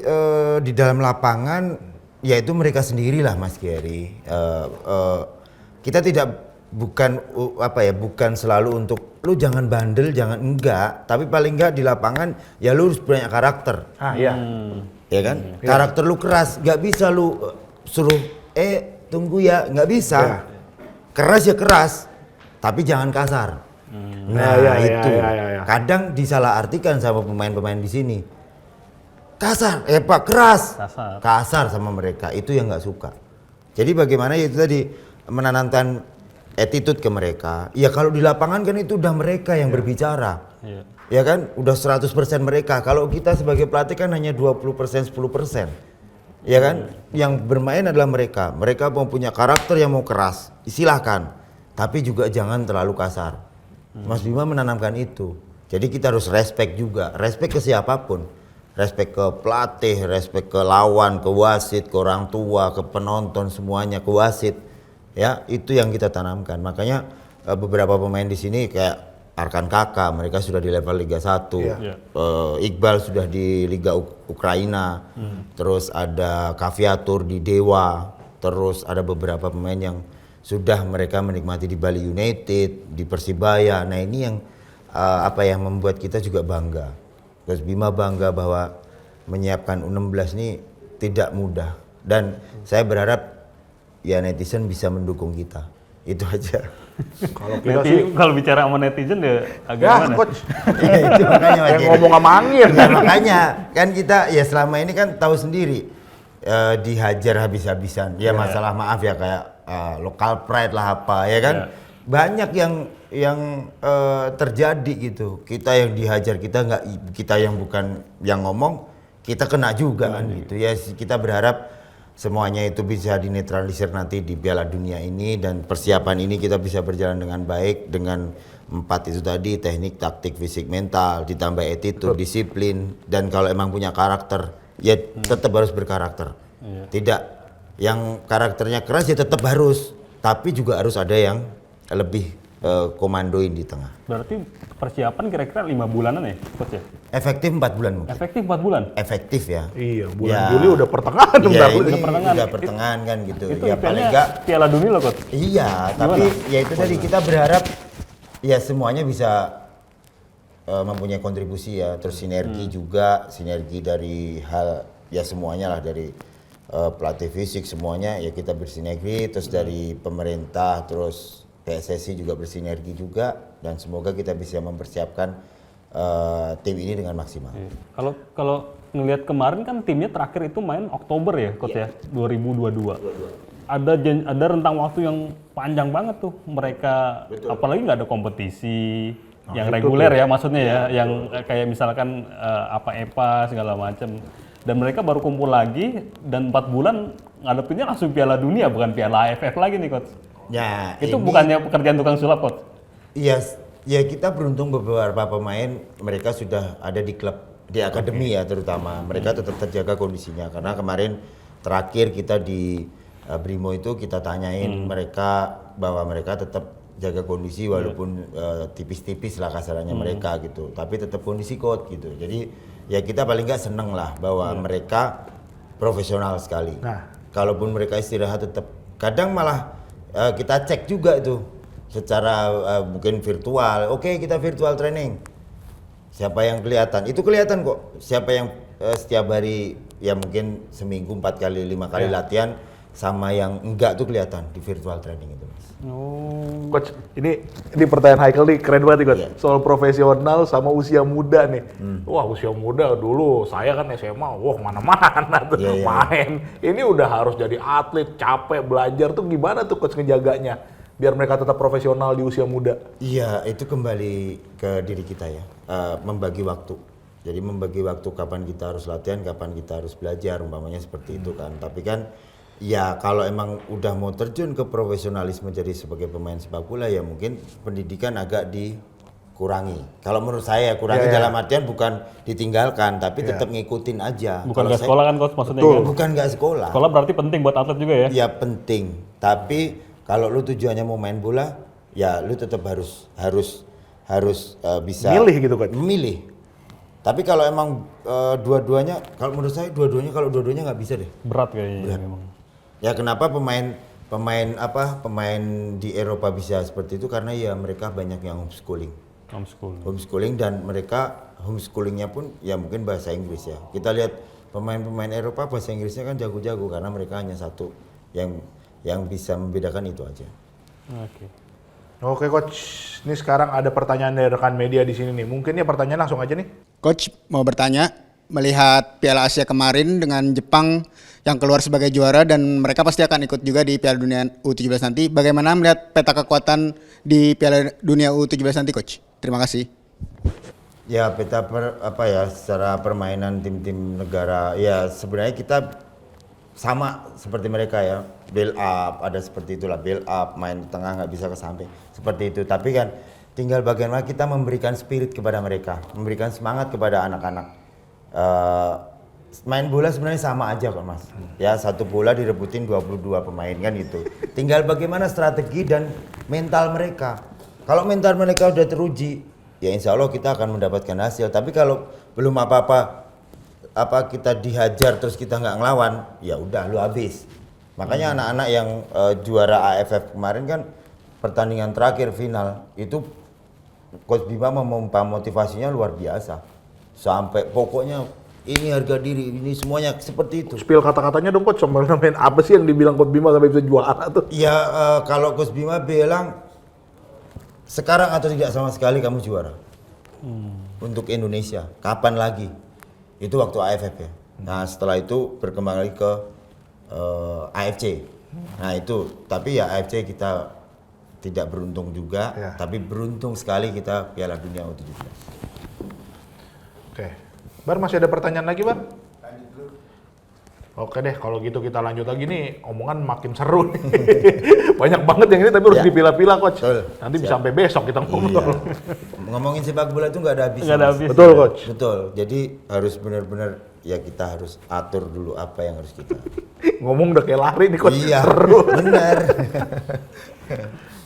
Speaker 1: di dalam lapangan, ya itu mereka sendirilah Mas Gary. Kita bukan selalu untuk lu jangan bandel, jangan enggak. Tapi paling enggak di lapangan ya lu harus punya karakter.
Speaker 2: Iya.
Speaker 1: Ya kan? Karakter lu keras, nggak bisa lu suruh tunggu ya, nggak bisa.
Speaker 2: Ya.
Speaker 1: Keras ya keras, tapi jangan kasar. Nah itu
Speaker 2: ya.
Speaker 1: kadang disalahartikan sama pemain-pemain di sini. Kasar, keras, kasar sama mereka, itu yang nggak suka. Jadi bagaimana ya itu tadi menanamkan attitude ke mereka. Ya kalau di lapangan kan itu udah mereka yang berbicara. Ya kan, udah 100% mereka. Kalau kita sebagai pelatih kan hanya 20%, 10%. Ya kan, yang bermain adalah mereka. Mereka mau punya karakter yang mau keras, silahkan. Tapi juga jangan terlalu kasar. Mas Bima menanamkan itu. Jadi kita harus respect juga, respect ke siapapun. Respect ke pelatih, respect ke lawan, ke wasit, ke orang tua, ke penonton semuanya, ke wasit. Ya, itu yang kita tanamkan. Makanya beberapa pemain di sini kayak Arkan Kakak, mereka sudah di level Liga 1. Iqbal sudah di Liga Ukraina. Terus ada Kaviatur di Dewa. Terus ada beberapa pemain yang sudah mereka menikmati di Bali United, di Persibaya. Nah, ini yang yang membuat kita juga bangga. Coach Bima bangga bahwa menyiapkan U16 ini tidak mudah, dan saya berharap ya netizen bisa mendukung kita. Itu aja.
Speaker 2: Kalau kita sih,
Speaker 3: Kalau bicara sama netizen ya agak
Speaker 2: ya
Speaker 3: gimana?
Speaker 2: coach,
Speaker 1: Ya, itu makanya Mas
Speaker 2: yang
Speaker 1: Jerry.
Speaker 2: ngomong sama angin.
Speaker 1: Ya makanya kan kita ya selama ini kan tahu sendiri dihajar habis-habisan. Ya masalah maaf ya kayak local pride lah apa ya kan. Banyak yang terjadi gitu. Kita yang dihajar, kita yang bukan yang ngomong, kita kena juga kan gitu. Ya kita berharap semuanya itu bisa dinetralisir nanti di Piala Dunia ini, dan persiapan ini kita bisa berjalan dengan baik dengan 4 itu tadi, teknik, taktik, fisik, mental, ditambah attitude, disiplin, dan kalau emang punya karakter ya tetap harus berkarakter. Tidak yang karakternya keras ya tetap harus, tapi juga harus ada yang lebih komandoin di tengah.
Speaker 3: Berarti persiapan kira-kira 5 bulanan ya, coach ya?
Speaker 1: Efektif 4 bulan mungkin.
Speaker 3: Efektif 4 bulan.
Speaker 1: Efektif ya.
Speaker 2: Iya, bulan
Speaker 1: Ya.
Speaker 2: Juli udah pertengahan
Speaker 1: Iya,
Speaker 2: bentar
Speaker 1: ini
Speaker 2: lagi.
Speaker 1: udah pertengahan kan gitu.
Speaker 3: Itu
Speaker 1: Ya paling enggak
Speaker 3: Piala Dunia loh, coach.
Speaker 1: iya, tapi ya itu tadi kita berharap ya semuanya bisa mempunyai kontribusi ya, terus sinergi juga, sinergi dari hal ya semuanya lah, dari pelatih fisik semuanya ya kita bersinergi, terus dari pemerintah, terus PSSI juga bersinergi juga, dan semoga kita bisa mempersiapkan tim ini dengan maksimal.
Speaker 3: Kalau ngelihat kemarin kan timnya terakhir itu main Oktober ya, coach ya, 2022. Ada rentang waktu yang panjang banget tuh mereka, apalagi nggak ada kompetisi yang reguler ya, maksudnya ya, yang kayak misalkan EPA segala macam. Dan mereka baru kumpul lagi dan 4 bulan ngadepinnya langsung Piala Dunia, bukan Piala AFF lagi nih, coach.
Speaker 1: Ya,
Speaker 3: Itu
Speaker 1: ini-
Speaker 3: bukannya pekerjaan tukang sulap, coach.
Speaker 1: Iya, ya kita beruntung beberapa pemain mereka sudah ada di klub, di akademi ya terutama. Mereka tetap terjaga kondisinya, karena kemarin terakhir kita di Brimo itu kita tanyain mereka bahwa mereka tetap jaga kondisi walaupun tipis-tipis lah kasarannya mereka gitu. Tapi tetap kondisi coach gitu. Jadi ya kita paling nggak seneng lah bahwa mereka profesional sekali.
Speaker 2: Nah.
Speaker 1: Kalaupun mereka istirahat tetap, kadang malah kita cek juga itu secara mungkin virtual. Oke, kita virtual training. Siapa yang kelihatan? Itu kelihatan kok. Siapa yang setiap hari ya mungkin seminggu 4 kali 5 kali latihan, sama yang enggak tuh kelihatan di virtual training itu, Mas.
Speaker 3: Oh.
Speaker 2: Coach, ini pertanyaan Haikal nih keren banget nih, Coach.
Speaker 1: Iya.
Speaker 2: Soal profesional sama usia muda nih. Wah, usia muda dulu saya kan SMA, wah mana-mana tuh
Speaker 1: Iya, iya.
Speaker 2: main. Ini udah harus jadi atlet, capek belajar tuh gimana tuh Coach ngejaganya biar mereka tetap profesional di usia muda?
Speaker 1: Iya, itu kembali ke diri kita ya, membagi waktu. Jadi membagi waktu kapan kita harus latihan, kapan kita harus belajar, umpamanya seperti itu kan. Tapi kan ya kalau emang udah mau terjun ke profesionalisme jadi sebagai pemain sepak bola ya mungkin pendidikan agak dikurangi. Kalau menurut saya kurangi dalam artian bukan ditinggalkan, tapi tetap ngikutin aja.
Speaker 3: Bukan
Speaker 1: Kalau
Speaker 3: nggak
Speaker 1: saya-
Speaker 3: sekolah kan, coach, maksudnya
Speaker 2: Betul.
Speaker 3: kan?
Speaker 1: Bukan nggak sekolah.
Speaker 3: Sekolah berarti penting buat atlet juga ya?
Speaker 1: Ya penting, tapi kalau lu tujuannya mau main bola, ya lu tetap harus bisa
Speaker 2: Milih gitu, Coach.
Speaker 1: memilih. Tapi kalau emang dua-duanya, kalau menurut saya kalau dua-duanya nggak bisa deh.
Speaker 3: Berat kayaknya memang.
Speaker 1: Ya kenapa pemain di Eropa bisa seperti itu, karena ya mereka banyak yang homeschooling dan mereka homeschoolingnya pun ya mungkin bahasa Inggris ya. Kita lihat pemain-pemain Eropa bahasa Inggrisnya kan jago-jago karena mereka hanya satu yang bisa membedakan itu aja.
Speaker 3: Oke.
Speaker 2: Oke, Coach. Ini sekarang ada pertanyaan dari rekan media di sini nih. Mungkin ya pertanyaan langsung aja nih.
Speaker 4: Coach mau bertanya, melihat Piala Asia kemarin dengan Jepang yang keluar sebagai juara dan mereka pasti akan ikut juga di Piala Dunia U17 nanti. Bagaimana melihat peta kekuatan di Piala Dunia U17 nanti, Coach? Terima kasih.
Speaker 1: Ya secara permainan tim-tim negara ya sebenarnya kita sama seperti mereka ya, build up, ada seperti itulah, build up, main di tengah nggak bisa ke samping seperti itu. Tapi kan tinggal bagaimana kita memberikan spirit kepada mereka, memberikan semangat kepada anak-anak. Main bola sebenarnya sama aja kok, Mas. Ya satu bola direbutin 22 pemain kan gitu. Tinggal bagaimana strategi dan mental mereka. Kalau mental mereka udah teruji, ya insya Allah kita akan mendapatkan hasil. Tapi kalau belum apa-apa kita dihajar terus kita nggak ngelawan, ya udah lu habis. Makanya anak-anak yang juara AFF kemarin kan pertandingan terakhir final itu Coach Bima memompa motivasinya luar biasa. Sampai pokoknya ini harga diri, ini semuanya seperti itu.
Speaker 2: Spill kata-katanya dong coach, sama main apa sih yang dibilang Coach Bima sampai bisa juara tuh?
Speaker 1: Ya kalau Coach Bima bilang sekarang atau tidak sama sekali kamu juara untuk Indonesia. Kapan lagi? Itu waktu AFF ya. Nah setelah itu berkembang lagi ke AFC. Nah itu, tapi ya AFC kita tidak beruntung juga,
Speaker 2: Ya.
Speaker 1: tapi beruntung sekali kita Piala Dunia U17.
Speaker 2: Oke. Bar, masih ada pertanyaan lagi, Bar? Oke deh, kalau gitu kita lanjut lagi nih, omongan makin seru nih. Banyak banget yang ini tapi harus
Speaker 1: Ya.
Speaker 2: dipilah-pilah Coach.
Speaker 1: Betul.
Speaker 2: Nanti bisa sampai besok kita ngomong.
Speaker 1: Iya. Ngomongin sepak bola itu nggak ada habisnya.
Speaker 3: Nggak ada
Speaker 1: Mas.
Speaker 3: habis.
Speaker 2: Betul Coach.
Speaker 1: Betul. Jadi harus benar-benar ya kita harus atur dulu apa yang harus kita.
Speaker 2: Ngomong udah kayak lari nih Coach.
Speaker 1: Iya.
Speaker 2: Seru.
Speaker 1: Benar.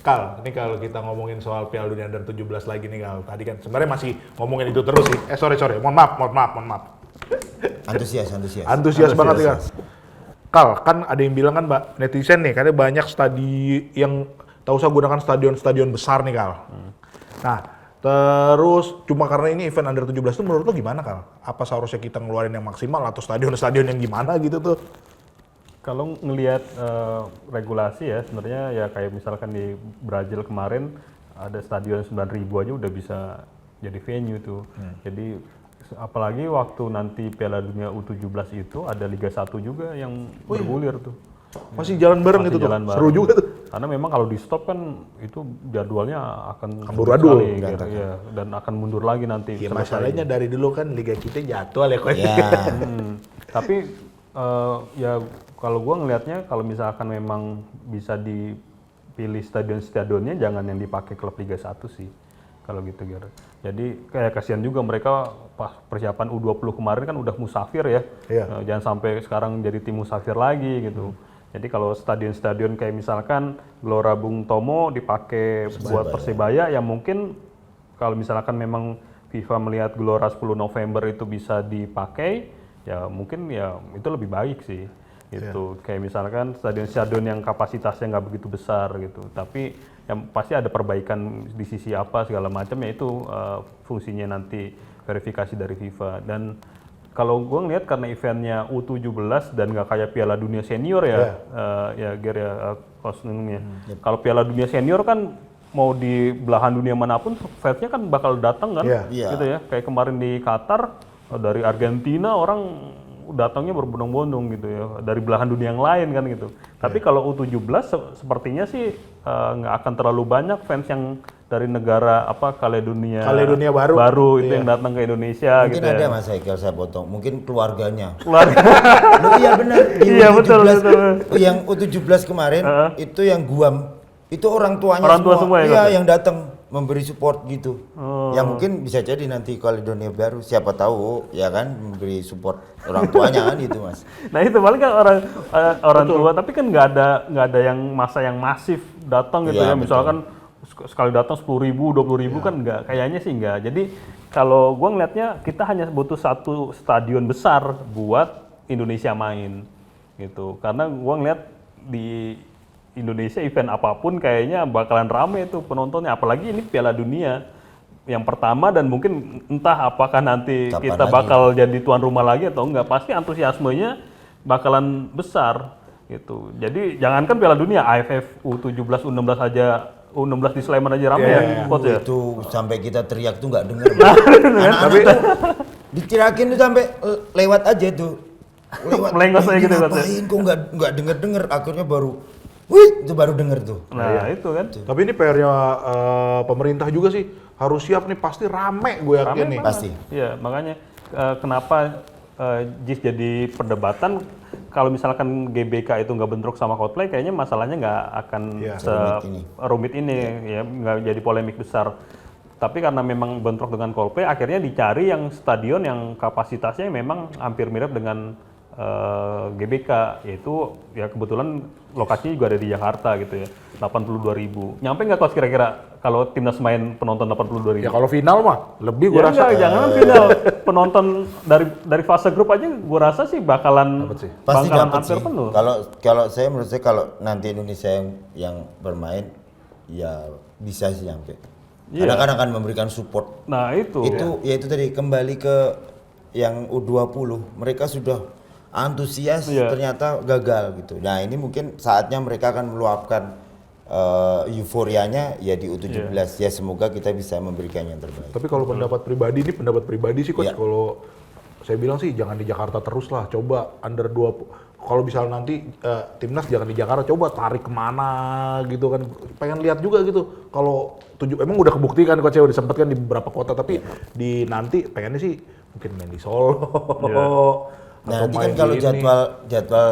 Speaker 2: Kal, ini kalau kita ngomongin soal Piala Dunia Under 17 lagi nih Kal. Tadi kan sebenarnya masih ngomongin itu terus sih. Sorry. Mohon maaf.
Speaker 1: Antusias.
Speaker 2: Antusias banget ya. Kal, kan ada yang bilang kan Mbak netizen nih, karena banyak yang tak usah gunakan stadion-stadion besar nih Kal. Nah, terus cuma karena ini event Under 17 itu menurut lo gimana Kal? Apa seharusnya kita ngeluarin yang maksimal atau stadion-stadion yang gimana gitu tuh?
Speaker 3: Kalau ngelihat regulasi ya sebenarnya ya kayak misalkan di Brazil kemarin ada stadion 9.000 aja udah bisa jadi venue tuh. Jadi apalagi waktu nanti Piala Dunia U17 itu ada Liga 1 juga yang bergulir tuh.
Speaker 2: Masih jalan bareng
Speaker 3: Masih
Speaker 2: itu tuh.
Speaker 3: jalan bareng.
Speaker 2: Seru juga tuh.
Speaker 3: Karena memang kalau di stop kan itu jadwalnya akan
Speaker 2: Amburadul.
Speaker 3: sulit sekali, ya, dan akan mundur lagi nanti.
Speaker 2: Ya
Speaker 3: selesai.
Speaker 2: masalahnya dari dulu kan liga kita jadwal ya Coach.
Speaker 1: Ya.
Speaker 3: Tapi ya kalau gua ngelihatnya kalau misalkan memang bisa dipilih stadion-stadionnya jangan yang dipakai klub Liga 1 sih. Kalau gitu Ger. Jadi kayak kasihan juga mereka pas persiapan U20 kemarin kan udah musafir ya.
Speaker 2: Iya.
Speaker 3: Jangan sampai sekarang jadi tim musafir lagi gitu. Jadi kalau stadion-stadion kayak misalkan Gelora Bung Tomo dipakai buat Persebaya ya mungkin kalau misalkan memang FIFA melihat Gelora 10 November itu bisa dipakai ya mungkin ya itu lebih baik sih gitu. Kayak misalkan stadion-stadion yang kapasitasnya nggak begitu besar gitu. Tapi yang pasti ada perbaikan di sisi apa segala macam ya itu fungsinya nanti verifikasi dari FIFA. Dan kalau gue ngeliat karena eventnya U17 dan nggak kayak Piala Dunia Senior ya, ya Ger ya, Coach Nunung ya. Kalau Piala Dunia Senior kan mau di belahan dunia manapun fansnya kan bakal datang kan,
Speaker 1: Iya.
Speaker 3: gitu ya. Kayak kemarin di Qatar dari Argentina orang datangnya berbondong-bondong gitu ya, dari belahan dunia yang lain kan gitu. Tapi kalau U17 sepertinya sih nggak akan terlalu banyak fans yang dari negara apa Kaledonia
Speaker 2: baru.
Speaker 3: itu yang datang ke Indonesia
Speaker 1: Mungkin
Speaker 3: gitu
Speaker 1: ada
Speaker 3: ya.
Speaker 1: Mas Haikal saya potong, mungkin keluarganya.
Speaker 3: Keluarga.
Speaker 1: Loh, iya benar. Di
Speaker 3: Iya, betul.
Speaker 1: Yang U17 kemarin itu yang Guam itu orang tuanya
Speaker 3: Orang tua semua ya,
Speaker 1: iya
Speaker 3: Coach?
Speaker 1: yang datang memberi support gitu. Yang mungkin bisa jadi nanti Kaledonia Baru siapa tahu ya kan memberi support orang tuanya kan itu Mas.
Speaker 3: Nah itu paling kan orang tua, tapi kan nggak ada yang masa yang masif datang gitu
Speaker 1: Iya,
Speaker 3: ya.
Speaker 1: betul.
Speaker 3: Misalkan sekali datang 10.000, 20.000 kan nggak, kayaknya sih nggak. Jadi kalau gua ngelihatnya kita hanya butuh satu stadion besar buat Indonesia main gitu. Karena gua ngelihat di Indonesia event apapun kayaknya bakalan rame tuh penontonnya, apalagi ini Piala Dunia yang pertama dan mungkin entah apakah nanti
Speaker 1: Kapan
Speaker 3: kita
Speaker 1: lagi?
Speaker 3: bakal jadi tuan rumah lagi atau enggak, pasti antusiasmenya bakalan besar gitu. Jadi jangankan Piala Dunia, AFF U17, U16 aja, U16 di Sleman aja rame ya, Coach ya.
Speaker 1: Itu sampai kita teriak tuh nggak dengar. Anak-anak tuh ditirakin tuh sampai lewat aja tuh.
Speaker 3: Melengos aja gitu, Coach, ya.
Speaker 1: Ngapain kok nggak denger, akhirnya baru wih, itu baru denger tuh.
Speaker 3: Nah itu kan.
Speaker 2: Tapi ini PR-nya pemerintah juga sih, harus siap nih, pasti rame gue yakin
Speaker 3: Rame
Speaker 2: nih.
Speaker 3: banget.
Speaker 1: Pasti.
Speaker 3: Iya, makanya kenapa JIS jadi perdebatan kalau misalkan GBK itu nggak bentrok sama Coldplay, kayaknya masalahnya nggak akan rumit ini, ya nggak jadi polemik besar. Tapi karena memang bentrok dengan Coldplay, akhirnya dicari yang stadion yang kapasitasnya memang hampir mirip dengan GBK, yaitu ya kebetulan lokasinya juga ada di Jakarta gitu ya, 82.000. Nyampe nggak Coach kira-kira kalau timnas main penonton 82.000?
Speaker 2: Ya kalau final mah lebih gue
Speaker 3: Ya
Speaker 2: rasa.
Speaker 3: enggak, jangan final. Penonton dari fase grup aja gue rasa sih bakalan
Speaker 2: sih?
Speaker 1: Pasti
Speaker 3: bakalan
Speaker 1: dapat
Speaker 3: hampir
Speaker 1: sih.
Speaker 3: penuh.
Speaker 1: Kalau saya menurut saya kalau nanti Indonesia yang bermain ya bisa sih sampai.
Speaker 3: Iya.
Speaker 1: Karena kan akan memberikan support.
Speaker 3: Nah itu.
Speaker 1: Itu ya itu tadi kembali ke yang U20 mereka sudah antusias ternyata gagal gitu. Nah ini mungkin saatnya mereka akan meluapkan euforianya ya di U17 ya semoga kita bisa memberikan yang terbaik.
Speaker 2: Tapi kalau pendapat pribadi ini pendapat pribadi sih coach,
Speaker 1: Iya.
Speaker 2: kalau saya bilang sih jangan di Jakarta terus lah, coba under 20. Kalau misalnya nanti timnas jangan di Jakarta, coba tarik kemana gitu kan, pengen lihat juga gitu. Kalau emang udah kebukti kan coach ya udah sempet kan di beberapa kota, tapi di nanti pengennya sih mungkin main di Solo.
Speaker 1: Nah,
Speaker 2: atau
Speaker 1: nanti kan
Speaker 2: main
Speaker 1: kalau
Speaker 2: di ini.
Speaker 1: jadwal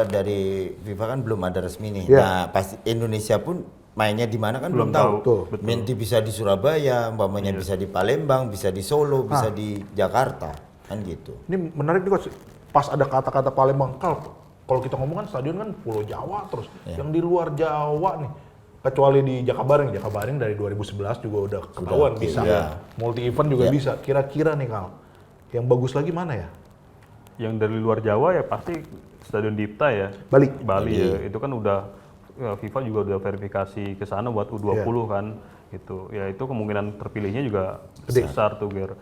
Speaker 1: dari FIFA kan belum ada resmi nih.
Speaker 2: Iya.
Speaker 1: Nah, pasti Indonesia pun mainnya di mana kan belum tahu.
Speaker 2: Betul.
Speaker 1: Nanti bisa di Surabaya, umpamanya bisa di Palembang, bisa di Solo, bisa di Jakarta, kan gitu.
Speaker 2: Ini menarik nih coach, pas ada kata-kata Palembang, kalau kita ngomong kan stadion kan Pulau Jawa terus, yang di luar Jawa nih, kecuali di Jakabaring dari 2011 juga udah ketahuan bisa,
Speaker 1: iya.
Speaker 2: multi event juga bisa. Kira-kira nih Kal, yang bagus lagi mana ya?
Speaker 3: Yang dari luar Jawa ya pasti Stadion Dipta ya.
Speaker 2: Bali.
Speaker 3: Ya. Itu kan udah FIFA juga udah verifikasi ke sana buat U20 kan gitu. Ya itu kemungkinan terpilihnya juga besar tuh Ger.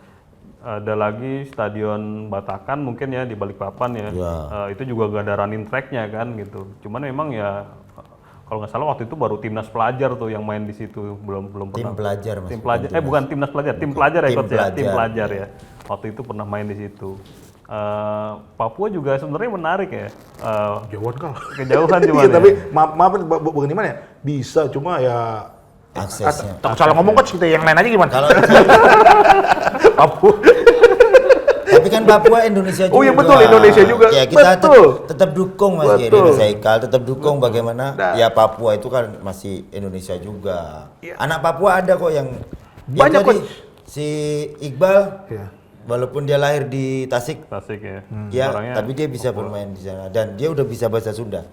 Speaker 3: Ada lagi Stadion Batakan mungkin ya di Balikpapan ya. Itu juga gak ada running track-nya kan gitu. Cuman memang ya kalau nggak salah waktu itu baru timnas pelajar tuh yang main di situ, belum
Speaker 1: Tim
Speaker 3: pernah.
Speaker 1: pelajar Mas.
Speaker 3: Tim pelajar, bukan timnas pelajar, tim pelajar ya
Speaker 1: Tim
Speaker 3: coach ya, tim
Speaker 1: pelajar.
Speaker 3: pelajar ya. Waktu itu pernah main di situ. Papua juga sebenarnya menarik ya.
Speaker 2: Jauhan Kal.
Speaker 3: Kejauhan cuma
Speaker 2: Iya, tapi maaf bukan gimana ya? Bisa cuma ya
Speaker 1: Aksesnya.
Speaker 2: takut salah ngomong coach, kita yang lain aja gimana?
Speaker 1: Kalau
Speaker 2: Papua.
Speaker 1: tapi kan Papua Indonesia juga.
Speaker 2: Oh iya betul, Indonesia juga.
Speaker 1: Ya kita
Speaker 2: Betul.
Speaker 1: tetap dukung Mas Giri,
Speaker 2: Betul.
Speaker 1: Mas Haikal, tetap dukung bagaimana
Speaker 2: Nah.
Speaker 1: ya Papua itu kan masih Indonesia juga. Anak Papua ada kok yang
Speaker 2: Banyak,
Speaker 1: ya tadi,
Speaker 2: Coach.
Speaker 1: si Iqbal
Speaker 2: Iya.
Speaker 1: walaupun dia lahir di Tasik
Speaker 3: Tasik ya.
Speaker 1: ya,
Speaker 3: Orangnya
Speaker 1: tapi dia bisa bermain di sana dan dia udah bisa bahasa Sunda.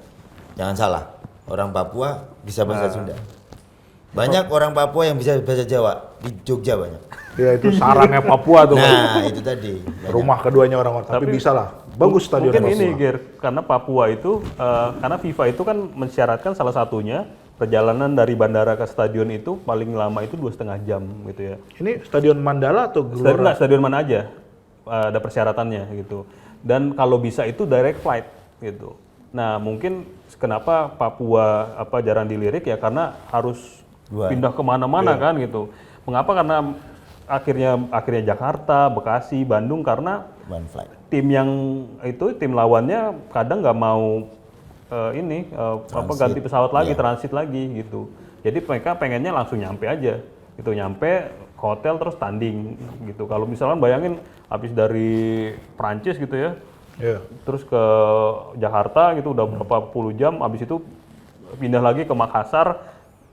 Speaker 1: Jangan salah, orang Papua bisa bahasa Sunda. Banyak orang Papua yang bisa bahasa Jawa di Jogja banyak.
Speaker 2: Ya itu sarangnya Papua tuh.
Speaker 1: Nah, itu tadi. Banyak.
Speaker 2: Rumah keduanya orang tapi bisa lah. Bagus stadion
Speaker 3: Mungkin
Speaker 2: Papua.
Speaker 3: ini Ger, karena Papua itu karena FIFA itu kan mensyaratkan salah satunya perjalanan dari bandara ke stadion itu paling lama itu 2,5 jam gitu ya.
Speaker 2: Ini stadion Mandala atau
Speaker 3: Stadion,
Speaker 2: Gelora?
Speaker 3: stadion mana aja ada persyaratannya gitu. Dan kalau bisa itu direct flight gitu. Nah mungkin kenapa Papua jarang dilirik ya karena harus pindah kemana-mana kan gitu. Mengapa? Karena akhirnya Jakarta, Bekasi, Bandung karena
Speaker 1: One flight.
Speaker 3: tim yang tim lawannya kadang nggak mau ganti pesawat lagi, transit lagi gitu. Jadi mereka pengennya langsung nyampe aja gitu, nyampe ke hotel terus tanding gitu. Kalau misalkan bayangin habis dari Prancis gitu ya,
Speaker 2: Iya.
Speaker 3: terus ke Jakarta gitu udah berapa puluh jam, habis itu pindah lagi ke Makassar,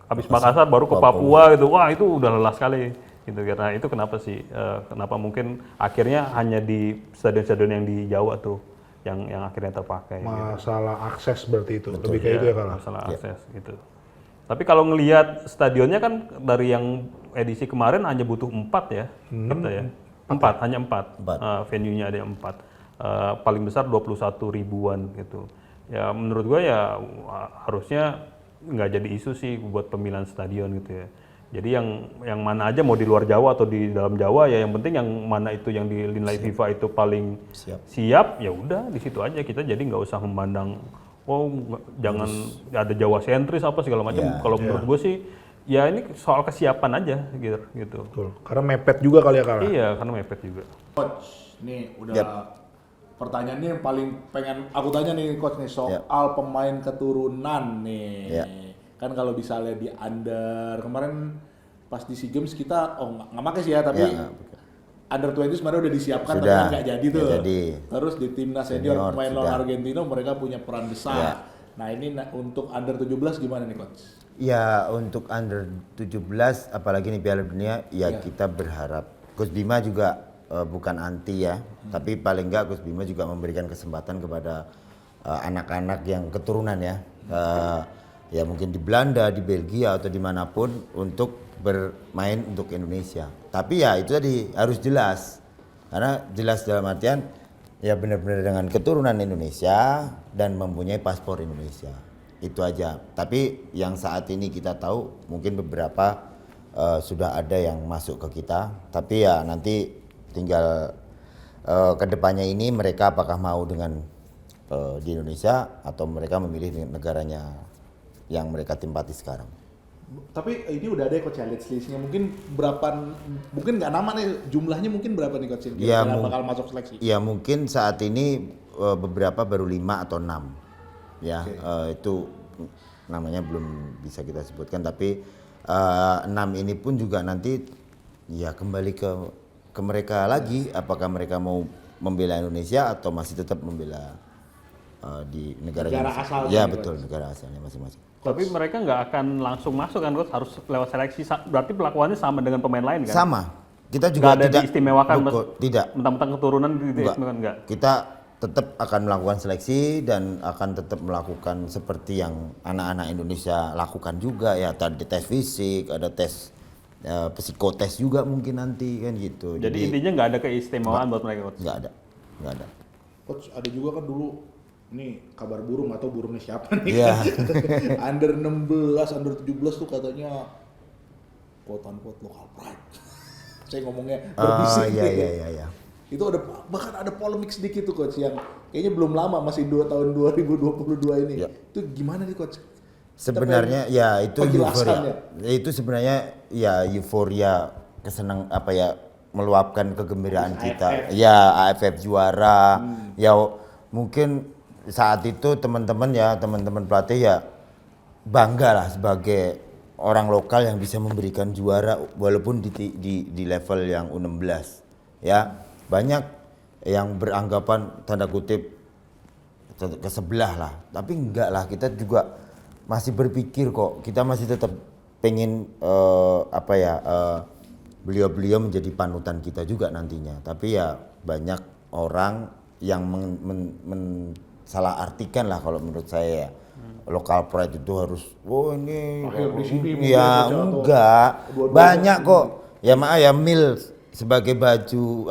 Speaker 3: habis Makassar baru ke Papua gitu. Wah itu udah lelah sekali gitu. Karena itu kenapa sih kenapa mungkin akhirnya hanya di stadion-stadion yang di Jawa tuh yang akhirnya terpakai gitu.
Speaker 2: Masalah akses berarti itu. Lebih kayak itu ya kalau.
Speaker 3: Masalah akses gitu. Tapi kalau ngelihat stadionnya kan dari yang edisi kemarin hanya butuh 4 ya, kita ya. 4, hanya 4. Venue-nya ada 4. Paling besar 21 ribuan gitu. Ya menurut gua ya harusnya nggak jadi isu sih buat pemilihan stadion gitu ya. Jadi yang mana aja mau di luar Jawa atau di dalam Jawa ya yang penting yang mana itu yang dinilai FIFA itu paling siap ya udah di situ aja kita jadi nggak usah memandang jangan ada Jawa sentris apa segala macam. Kalau menurut gue sih ya ini soal kesiapan aja gitu.
Speaker 2: Betul. Karena mepet juga kali ya Kak.
Speaker 3: Iya karena mepet juga.
Speaker 5: Coach, nih udah pertanyaannya yang paling pengen aku tanya nih Coach nih soal pemain keturunan nih. Kan kalau misalnya di under kemarin pas di SEA Games kita nggak pakai sih ya tapi under 20 sebenarnya udah disiapkan tapi kan nggak jadi tuh. Terus di timnas senior main lawan Argentina mereka punya peran besar. Nah ini untuk under 17 gimana nih Coach?
Speaker 1: Ya untuk under 17 apalagi nih Piala Dunia ya kita berharap Coach Bima juga bukan anti ya, tapi paling enggak Coach Bima juga memberikan kesempatan kepada anak-anak yang keturunan ya. Ya mungkin di Belanda, di Belgia atau dimanapun untuk bermain untuk Indonesia. Tapi ya itu tadi harus jelas, karena jelas dalam artian ya benar-benar dengan keturunan Indonesia dan mempunyai paspor Indonesia. Itu aja. Tapi yang saat ini kita tahu mungkin beberapa sudah ada yang masuk ke kita. Tapi ya nanti tinggal kedepannya ini mereka apakah mau dengan di Indonesia atau mereka memilih negaranya yang mereka tempati sekarang.
Speaker 5: Tapi ini udah ada ya coach challenge listnya, mungkin nggak nama nih, jumlahnya mungkin berapa nih coach
Speaker 1: Ya,
Speaker 5: yang bakal masuk seleksi?
Speaker 1: Ya mungkin saat ini beberapa baru 5 atau 6 ya. Itu namanya belum bisa kita sebutkan, tapi 6 ini pun juga nanti ya kembali ke mereka lagi, apakah mereka mau membela Indonesia atau masih tetap membela di negara
Speaker 5: asalnya.
Speaker 1: Ya betul, negara asalnya masing-masing.
Speaker 3: Tapi mereka nggak akan langsung masuk kan, coach? Harus lewat seleksi. Berarti pelakuannya sama dengan pemain lain kan?
Speaker 1: Sama. Kita juga
Speaker 3: nggak ada
Speaker 1: tidak
Speaker 3: diistimewakan,
Speaker 1: tidak.
Speaker 3: Mentang-mentang keturunan diistimewakan nggak?
Speaker 1: Kita tetap akan melakukan seleksi dan akan tetap melakukan seperti yang anak-anak Indonesia lakukan juga ya. Tadi tes fisik, ada tes psikotes juga mungkin nanti kan gitu.
Speaker 3: Jadi intinya nggak ada keistimewaan buat mereka, coach?
Speaker 1: Nggak ada.
Speaker 5: Coach, ada juga kan dulu, ini kabar burung atau burungnya siapa nih?
Speaker 1: Iya.
Speaker 5: Under 16, under 17 tuh katanya quote unquote local pride. Saya ngomongnya berbisik.
Speaker 1: Iya.
Speaker 5: Itu bahkan ada polemik sedikit tuh coach, yang kayaknya belum lama, masih tahun 2022 ini.
Speaker 1: Ya.
Speaker 5: Itu gimana nih coach?
Speaker 1: Sebenarnya ya itu
Speaker 5: penjelasannya.
Speaker 1: euforia. Itu sebenarnya ya euforia kesenang apa ya, meluapkan kegembiraan kita. Ya AFF juara. Ya mungkin saat itu teman-teman pelatih ya bangga lah sebagai orang lokal yang bisa memberikan juara walaupun di level yang U16 ya. Banyak yang beranggapan tanda kutip ke sebelah lah, tapi enggak lah, kita juga masih berpikir kok, kita masih tetap pengen beliau-beliau menjadi panutan kita juga nantinya. Tapi ya banyak orang yang salah artikan lah kalau menurut saya ya. Local pride itu harus ini ya enggak, banyak kok ya. Ya Mil sebagai baju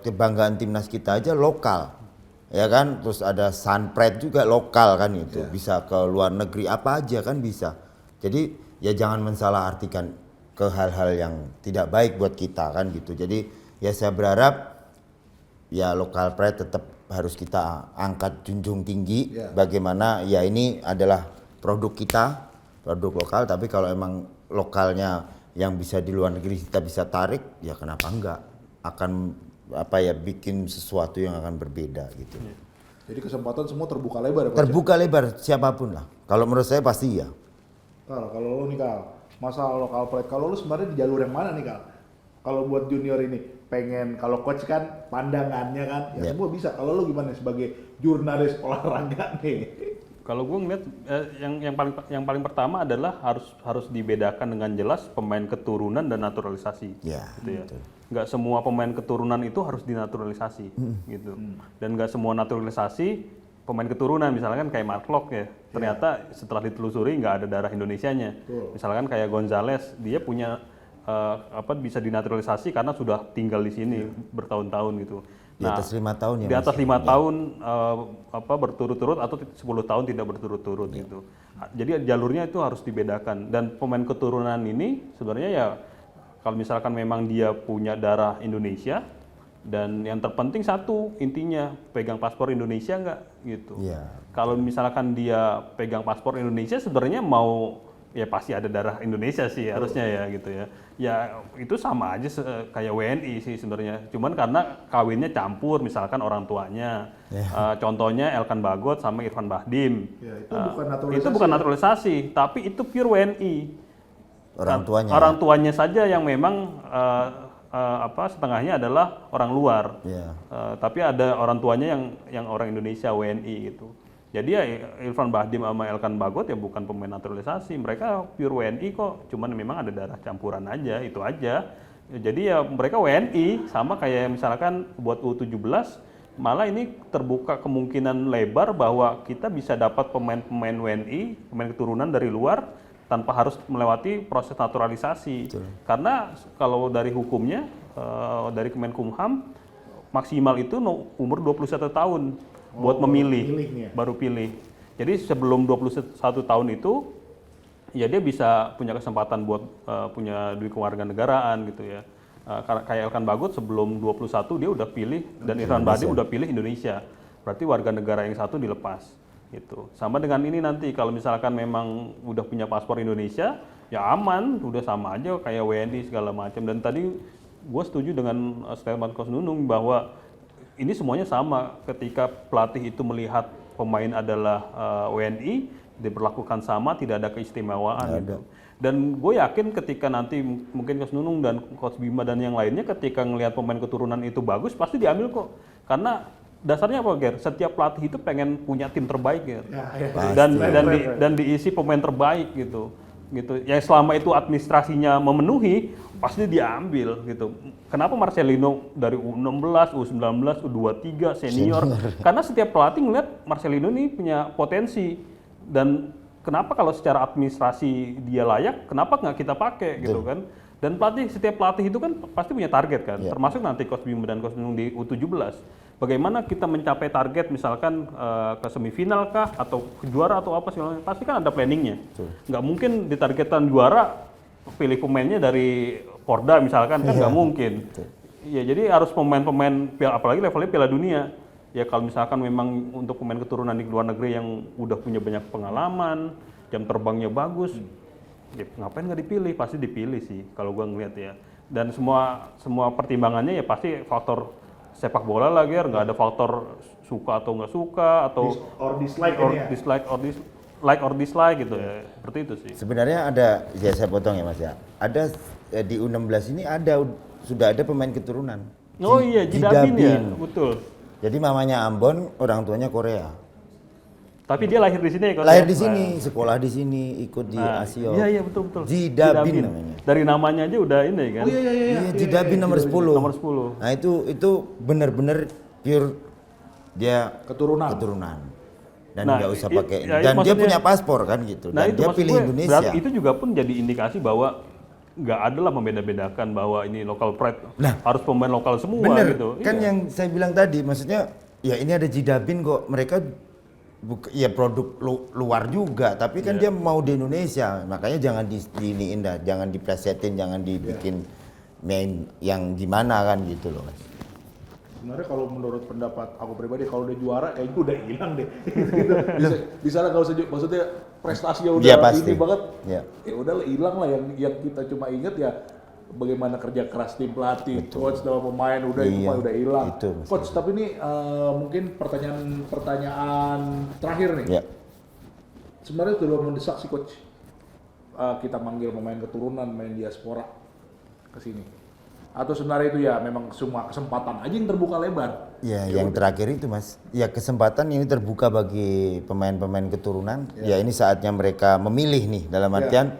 Speaker 1: kebanggaan timnas kita aja lokal ya kan, terus ada Sun Pride juga lokal kan, itu bisa ke luar negeri apa aja kan bisa. Jadi ya jangan mensalah artikan ke hal-hal yang tidak baik buat kita kan gitu. Jadi ya saya berharap ya local pride tetap harus kita angkat, junjung tinggi. Bagaimana ya ini adalah produk kita, produk lokal, tapi kalau emang lokalnya yang bisa di luar negeri kita bisa tarik, ya kenapa enggak, akan bikin sesuatu yang akan berbeda gitu.
Speaker 5: Jadi kesempatan semua terbuka lebar ya,
Speaker 1: terbuka lebar siapapun lah, kalau menurut saya pasti ya.
Speaker 5: Kalau lu nih masalah local pride, kalau lu sebenarnya di jalur yang mana nih kalau buat junior ini? Pengen, kalau coach kan pandangannya kan ya semua bisa. Kalau lu gimana sebagai jurnalis olahraga nih?
Speaker 3: Kalau gue ngeliat yang paling pertama adalah harus dibedakan dengan jelas pemain keturunan dan naturalisasi. Gitu ya. Nggak semua pemain keturunan itu harus dinaturalisasi gitu. Dan nggak semua naturalisasi pemain keturunan, misalkan kayak Mark Locke ya. Ternyata setelah ditelusuri nggak ada darah Indonesianya. Misalkan kayak Gonzales, dia punya bisa dinaturalisasi karena sudah tinggal di sini bertahun-tahun gitu.
Speaker 1: Di atas 5 tahun ya.
Speaker 3: Di atas 5 tahun berturut-turut atau 10 tahun tidak berturut-turut gitu. Jadi jalurnya itu harus dibedakan. Dan pemain keturunan ini sebenarnya ya kalau misalkan memang dia punya darah Indonesia, dan yang terpenting satu intinya pegang paspor Indonesia nggak gitu. Kalau misalkan dia pegang paspor Indonesia sebenarnya mau ya pasti ada darah Indonesia sih harusnya ya gitu ya. Ya itu sama aja kayak WNI sih sebenarnya. Cuman karena kawinnya campur, misalkan orang tuanya. Contohnya Elkan Bagot sama Irfan Bahdim. Itu bukan naturalisasi, tapi itu pure WNI. Orang tuanya saja yang memang setengahnya adalah orang luar. Tapi ada orang tuanya yang orang Indonesia, WNI gitu. Jadi ya Irfan Bahdim sama Elkan Bagot ya bukan pemain naturalisasi, mereka pure WNI kok, cuman memang ada darah campuran aja, itu aja. Jadi ya mereka WNI, sama kayak misalkan buat U17, malah ini terbuka kemungkinan lebar bahwa kita bisa dapat pemain-pemain WNI, pemain keturunan dari luar, tanpa harus melewati proses naturalisasi. Karena kalau dari hukumnya, dari Kemenkumham, maksimal itu umur 21 tahun. Buat memilih, baru pilih. Jadi sebelum 21 tahun itu, ya dia bisa punya kesempatan buat punya duit kewarganegaraan gitu ya. kayak Elkan Bagot sebelum 21 dia udah pilih dan Irfan Bahdim udah pilih Indonesia. Berarti warga negara yang satu dilepas gitu. Sama dengan ini nanti kalau misalkan memang udah punya paspor Indonesia ya aman, udah sama aja kayak WNI segala macam. Dan tadi gue setuju dengan statement Coach Nunung bahwa ini semuanya sama ketika pelatih itu melihat pemain adalah WNI diberlakukan sama, tidak ada keistimewaan gitu. Dan gue yakin ketika nanti mungkin Coach Nunung dan Coach Bima dan yang lainnya ketika ngelihat pemain keturunan itu bagus pasti diambil kok. Karena dasarnya apa Ger? Setiap pelatih itu pengen punya tim terbaik Ger. Dan diisi pemain terbaik gitu. Yang selama itu administrasinya memenuhi pasti diambil gitu. Kenapa Marcelino dari U16, U19, U23 senior? Karena setiap pelatih ngelihat Marcelino ini punya potensi dan kenapa kalau secara administrasi dia layak, kenapa nggak kita pakai gitu kan? Dan setiap pelatih itu kan pasti punya target kan, termasuk nanti Coach Bima dan Coach Nunung di U17. Bagaimana kita mencapai target misalkan ke semifinal kah atau ke juara atau apa segala macam, pasti kan ada planningnya. Nggak mungkin ditargetkan juara pilih pemainnya dari Porda misalkan kan nggak mungkin. Ya jadi harus pemain-pemain apalagi levelnya Piala Dunia. Ya kalau misalkan memang untuk pemain keturunan di luar negeri yang udah punya banyak pengalaman, jam terbangnya bagus, ya ngapain nggak dipilih? Pasti dipilih sih kalau gua ngeliat ya. Dan semua pertimbangannya ya pasti faktor sepak bola lah Ger, nggak ada faktor suka atau nggak suka atau
Speaker 2: dislike
Speaker 3: like or dislike gitu ya. Seperti itu sih.
Speaker 1: Sebenarnya ada, ya saya potong ya Mas ya. Ada di U16 ini sudah ada pemain keturunan.
Speaker 3: Oh iya, Jidabin ya, betul.
Speaker 1: Jadi mamanya Ambon, orang tuanya Korea.
Speaker 3: Tapi dia lahir di sini ya?
Speaker 1: Lahir di sini, sekolah di sini, ikut di ASIO.
Speaker 3: Iya betul.
Speaker 1: Jidabin namanya.
Speaker 3: Dari namanya aja udah ini kan?
Speaker 1: Iya, Jidabin nomor 10.
Speaker 3: Nomor 10.
Speaker 1: Nah itu benar-benar pure dia
Speaker 5: Keturunan.
Speaker 1: Dan nggak usah pakai.
Speaker 3: Ya,
Speaker 1: Dan dia punya paspor kan gitu.
Speaker 3: Nah,
Speaker 1: Dan dia pilih Indonesia.
Speaker 3: Itu juga pun jadi indikasi bahwa nggak ada lah membeda-bedakan bahwa ini local pride harus pemain lokal semua
Speaker 1: bener,
Speaker 3: gitu.
Speaker 1: Kan yang saya bilang tadi, maksudnya ya ini ada Jidabin kok, mereka ya produk luar juga, tapi kan dia mau di Indonesia, makanya jangan diiniin dah, jangan diplesetin, jangan dibikin main yang gimana kan gitu loh Mas.
Speaker 5: Sebenarnya kalau menurut pendapat aku pribadi kalau udah juara kayaknya udah hilang deh. Bisa lah nggak usah, maksudnya prestasinya udah ini banget. Ya udah hilang lah, yang kita cuma inget ya bagaimana kerja keras tim pelatih, coach sama pemain udah hilang. Coach, tapi ini mungkin pertanyaan terakhir nih. Sebenarnya sudah mendesak sih coach. Kita manggil pemain keturunan, main diaspora ke sini. Atau sebenarnya itu ya memang semua kesempatan aja yang terbuka lebar.
Speaker 1: Ya, yang terakhir itu Mas. Ya kesempatan ini terbuka bagi pemain-pemain keturunan. Ya ini saatnya mereka memilih nih, dalam artian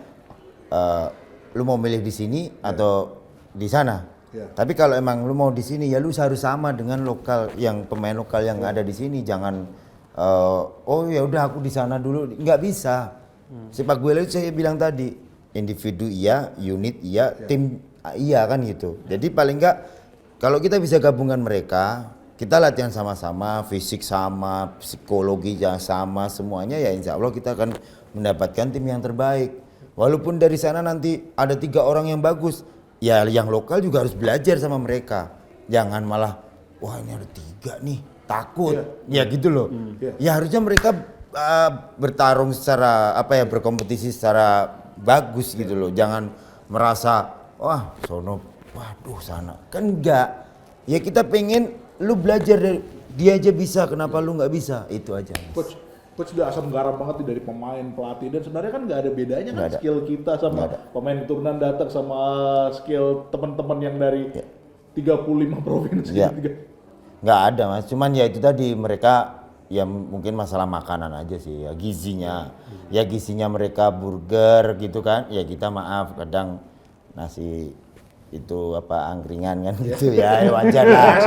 Speaker 1: lu mau milih di sini atau di sana. Tapi kalau emang lu mau di sini ya lu harus sama dengan pemain lokal yang ada di sini. Jangan oh ya udah aku di sana dulu. Nggak bisa. Sepak bola itu saya bilang tadi, individu iya, unit iya, tim iya kan gitu. Jadi paling enggak kalau kita bisa gabungan mereka, kita latihan sama-sama, fisik sama, psikologi yang sama, semuanya ya insya Allah kita akan mendapatkan tim yang terbaik. Walaupun dari sana nanti ada 3 orang yang bagus, ya yang lokal juga harus belajar sama mereka. Jangan malah, wah ini ada 3 nih, takut. Ya gitu loh. Ya harusnya mereka bertarung secara berkompetisi secara bagus gitu loh. Jangan merasa wah sono, waduh sana, kan enggak. Ya kita pengen lu belajar dari dia aja bisa, kenapa lu nggak bisa? Itu aja.
Speaker 5: Coach udah asam garam banget nih dari pemain, pelatih, dan sebenarnya kan nggak ada bedanya kan skill kita sama pemain keturunan datang sama skill teman-teman yang dari 35 provinsi.
Speaker 1: Nggak ada Mas, cuman ya itu tadi mereka ya mungkin masalah makanan aja sih ya, gizinya. Ya gizinya mereka burger gitu kan, ya kita maaf kadang nasi itu angkringan kan gitu ya wajar lah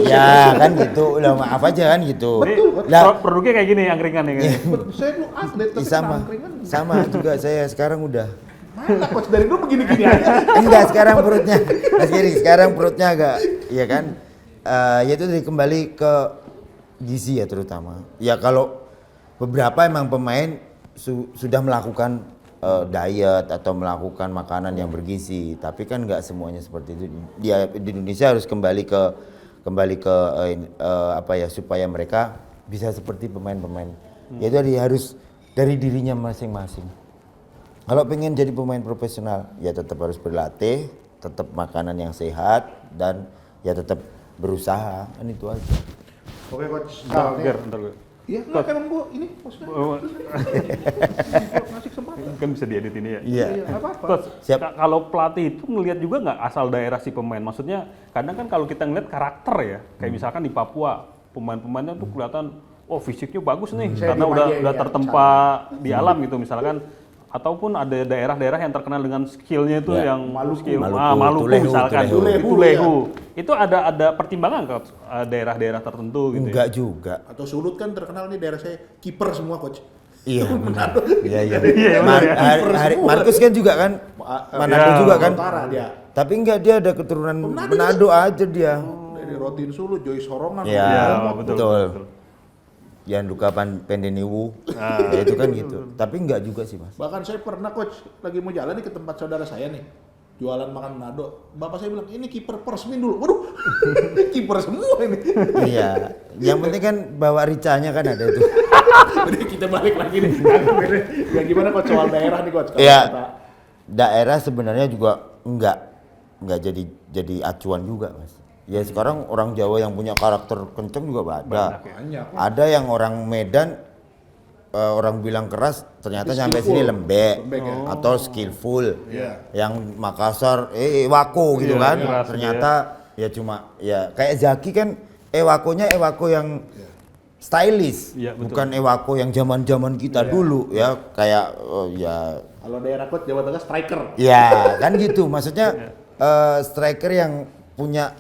Speaker 1: ya kan gitu, udah maaf aja kan gitu.
Speaker 3: Lah produknya kayak gini angkringan ya kan.
Speaker 5: Saya lu atlet tapi
Speaker 1: sama juga saya sekarang udah
Speaker 5: mana coach dari dulu begini-gini aja.
Speaker 1: Enggak, sekarang perutnya agak ya kan ya itu kembali ke gizi ya terutama. Ya kalau beberapa emang pemain sudah melakukan diet atau melakukan makanan yang bergizi, tapi kan nggak semuanya seperti itu. Dia di Indonesia harus kembali ke apa ya, supaya mereka bisa seperti pemain-pemain. Yaitu harus dari dirinya masing-masing. Kalau pengen jadi pemain profesional, ya tetap harus berlatih, tetap makanan yang sehat, dan ya tetap berusaha, kan itu aja.
Speaker 2: Oke coach.
Speaker 3: Bentar gue.
Speaker 2: Iya, enggak kan gua ini maksudnya. Ngasih kesempatan.
Speaker 3: Kan bisa diedit ini ya.
Speaker 1: Iya.
Speaker 2: Iya, apa-apa.
Speaker 3: Coach,
Speaker 1: Siap.
Speaker 3: kalau pelatih itu ngelihat juga nggak asal daerah si pemain? Maksudnya kadang kan kalau kita ngelihat karakter ya, kayak misalkan di Papua, pemain-pemainnya tuh kelihatan, oh fisiknya bagus nih,
Speaker 2: Saya
Speaker 3: karena
Speaker 2: diem
Speaker 3: udah
Speaker 2: aja ya,
Speaker 3: tertempa di alam gitu misalkan. Ataupun ada daerah-daerah yang terkenal dengan skillnya itu
Speaker 1: Ya.
Speaker 3: yang
Speaker 2: Maluku.
Speaker 3: skill,
Speaker 1: Maluku, Tulehu,
Speaker 3: misalkan,
Speaker 1: Tulehu.
Speaker 3: itu Lehu. Itu ada pertimbangan ke daerah-daerah tertentu gitu.
Speaker 1: Enggak juga.
Speaker 2: Atau Sulut kan terkenal nih daerah saya kiper semua coach.
Speaker 1: Iya benar. Iya iya.
Speaker 3: Iya, benar ya.
Speaker 1: Markus kan juga kan, Manado
Speaker 3: Ya,
Speaker 1: juga kan.
Speaker 2: Utara dia.
Speaker 1: Tapi enggak, dia ada keturunan Manado aja dia.
Speaker 2: Dari Rotin Sulut, Joy Sorongan.
Speaker 1: Ya,
Speaker 3: Ya,
Speaker 1: betul. Yang luka Pendeniwu, ya itu kan gitu. Tapi enggak juga sih mas.
Speaker 2: Bahkan saya pernah coach lagi mau jalan nih ke tempat saudara saya nih, jualan makan Manado. Bapak saya bilang ini kiper Persmin dulu. Waduh, kiper semua ini.
Speaker 1: Iya. Yang penting kan bawa ricanya kan ada itu.
Speaker 2: Jadi kita balik lagi nih. Ya gimana coach soal daerah nih coach? Kalau
Speaker 1: Iya.
Speaker 2: kata-
Speaker 1: Daerah sebenarnya juga enggak jadi acuan juga mas. Ya sekarang orang Jawa yang punya karakter kenceng juga ada.
Speaker 2: Banyak.
Speaker 1: Ada yang orang Medan orang bilang keras ternyata sampai sini lembek,
Speaker 2: Lembek, ya.
Speaker 1: atau skillful.
Speaker 2: Iya.
Speaker 1: Yang Makassar wako gitu
Speaker 3: Iya,
Speaker 1: kan.
Speaker 3: keras,
Speaker 1: Ternyata ya cuma ya kayak Zaki kan wakonya wako yang stylish,
Speaker 3: Iya, betul.
Speaker 1: bukan wako yang zaman-zaman kita dulu ya, kayak ya
Speaker 2: Kalau daerah coach Jawa Tengah striker.
Speaker 1: ya kan gitu, maksudnya striker yang punya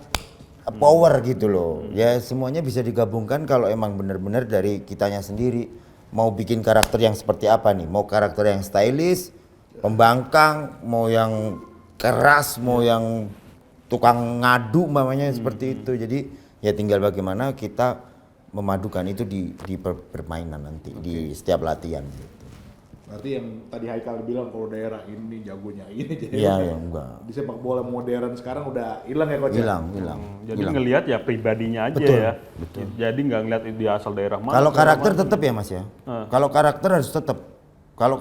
Speaker 1: power gitu loh. Ya semuanya bisa digabungkan kalau emang benar-benar dari kitanya sendiri mau bikin karakter yang seperti apa nih. Mau karakter yang stylish, pembangkang, mau yang keras, mau yang tukang ngadu mamanya seperti itu. Jadi ya tinggal bagaimana kita memadukan itu di permainan nanti di setiap latihan gitu.
Speaker 2: Berarti yang tadi Haikal bilang kalau daerah ini jagonya ini jadi
Speaker 1: Iya, ya enggak.
Speaker 2: di sepak bola modern sekarang udah hilang ya coach.
Speaker 1: Hilang.
Speaker 3: Jadi
Speaker 1: Hilang.
Speaker 3: ngelihat ya pribadinya aja
Speaker 1: Betul,
Speaker 3: ya.
Speaker 1: betul.
Speaker 3: Jadi nggak ngelihat dia asal daerah mana.
Speaker 1: Kalau
Speaker 3: segala
Speaker 1: karakter
Speaker 3: macam.
Speaker 1: tetap ya mas ya. Kalau karakter harus tetap. Kalau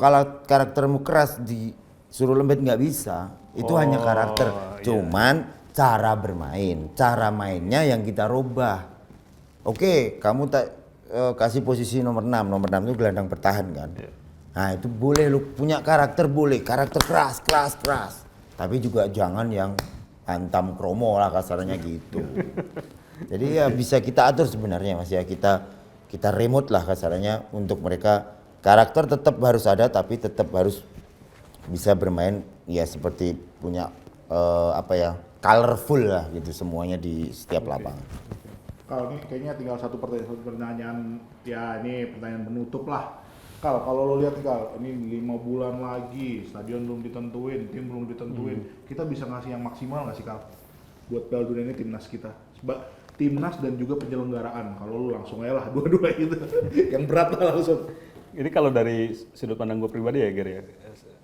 Speaker 1: karaktermu keras disuruh lembut nggak bisa. Itu hanya karakter. Cuman cara bermain, cara mainnya yang kita rubah. Oke, kamu kasih posisi nomor 6. Nomor 6 itu gelandang bertahan kan. Nah itu boleh lu punya karakter, boleh karakter keras. Tapi juga jangan yang hantam kromo lah kasarnya gitu. Jadi ya bisa kita atur sebenarnya mas ya, kita remote lah kasarnya untuk mereka. Karakter tetap harus ada tapi tetap harus bisa bermain ya seperti punya colorful lah gitu semuanya di setiap lapangan.
Speaker 2: Kalau ini kayaknya tinggal satu pertanyaan ya ini pertanyaan penutup lah. Kalau lo lihat nih ini 5 bulan lagi stadion belum ditentuin, tim belum ditentuin, kita bisa ngasih yang maksimal nggak sih Kal? Buat Piala Dunia ini timnas kita, timnas dan juga penyelenggaraan. Kalau lu langsung aja lah dua-dua itu, yang berat lah langsung.
Speaker 3: Ini kalau dari sudut pandang gue pribadi ya, Ger ya,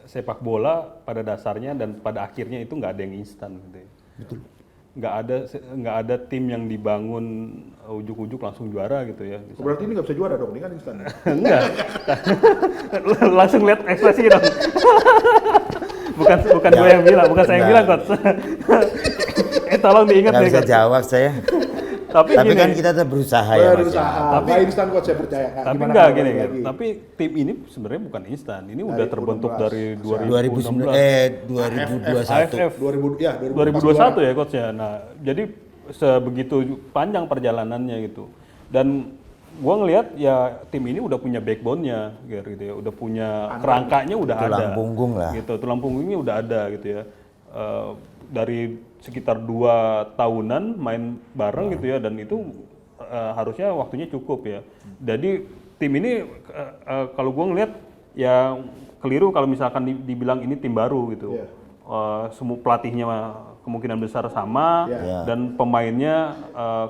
Speaker 3: sepak bola pada dasarnya dan pada akhirnya itu nggak ada yang instan gitu ya. Betul. Nggak ada tim yang dibangun ujuk-ujuk langsung juara gitu ya.
Speaker 2: Berarti ini nggak bisa juara dong, ini kan instan.
Speaker 3: Enggak. Langsung lihat ekspresi dong. bukan gue yang bilang, bukan saya yang bilang Coach. Tolong diingat
Speaker 1: Nggak
Speaker 3: nih
Speaker 1: bisa
Speaker 3: Coach.
Speaker 1: jawab saya.
Speaker 3: Tapi
Speaker 1: Tapi
Speaker 3: gini,
Speaker 1: kan kita tetap berusaha ya mas ya.
Speaker 2: Berusaha.
Speaker 3: Tapi-
Speaker 2: Nggak instan coach saya percaya. Nah,
Speaker 3: tapi
Speaker 2: gimana
Speaker 3: enggak
Speaker 2: kalau
Speaker 3: gini,
Speaker 2: balik
Speaker 3: Ger.
Speaker 2: lagi?
Speaker 3: Tapi tim ini sebenarnya bukan instan. Ini udah
Speaker 2: Dari
Speaker 3: terbentuk
Speaker 2: 2016.
Speaker 3: dari
Speaker 1: 2021.
Speaker 3: AFF
Speaker 2: 2000 ya
Speaker 3: 2021 ya coach ya. Nah, jadi sebegitu panjang perjalanannya gitu. Dan gua ngelihat ya tim ini udah punya backbone-nya gitu ya. Udah punya kerangkanya udah ada.
Speaker 1: Tulang punggung lah.
Speaker 3: Gitu, tulang punggungnya udah ada gitu ya. Dari sekitar 2 tahunan main bareng gitu ya, dan itu harusnya waktunya cukup ya. Jadi tim ini kalau gua ngelihat ya keliru kalau misalkan dibilang ini tim baru gitu.
Speaker 2: Iya.
Speaker 3: semua pelatihnya kemungkinan besar sama dan pemainnya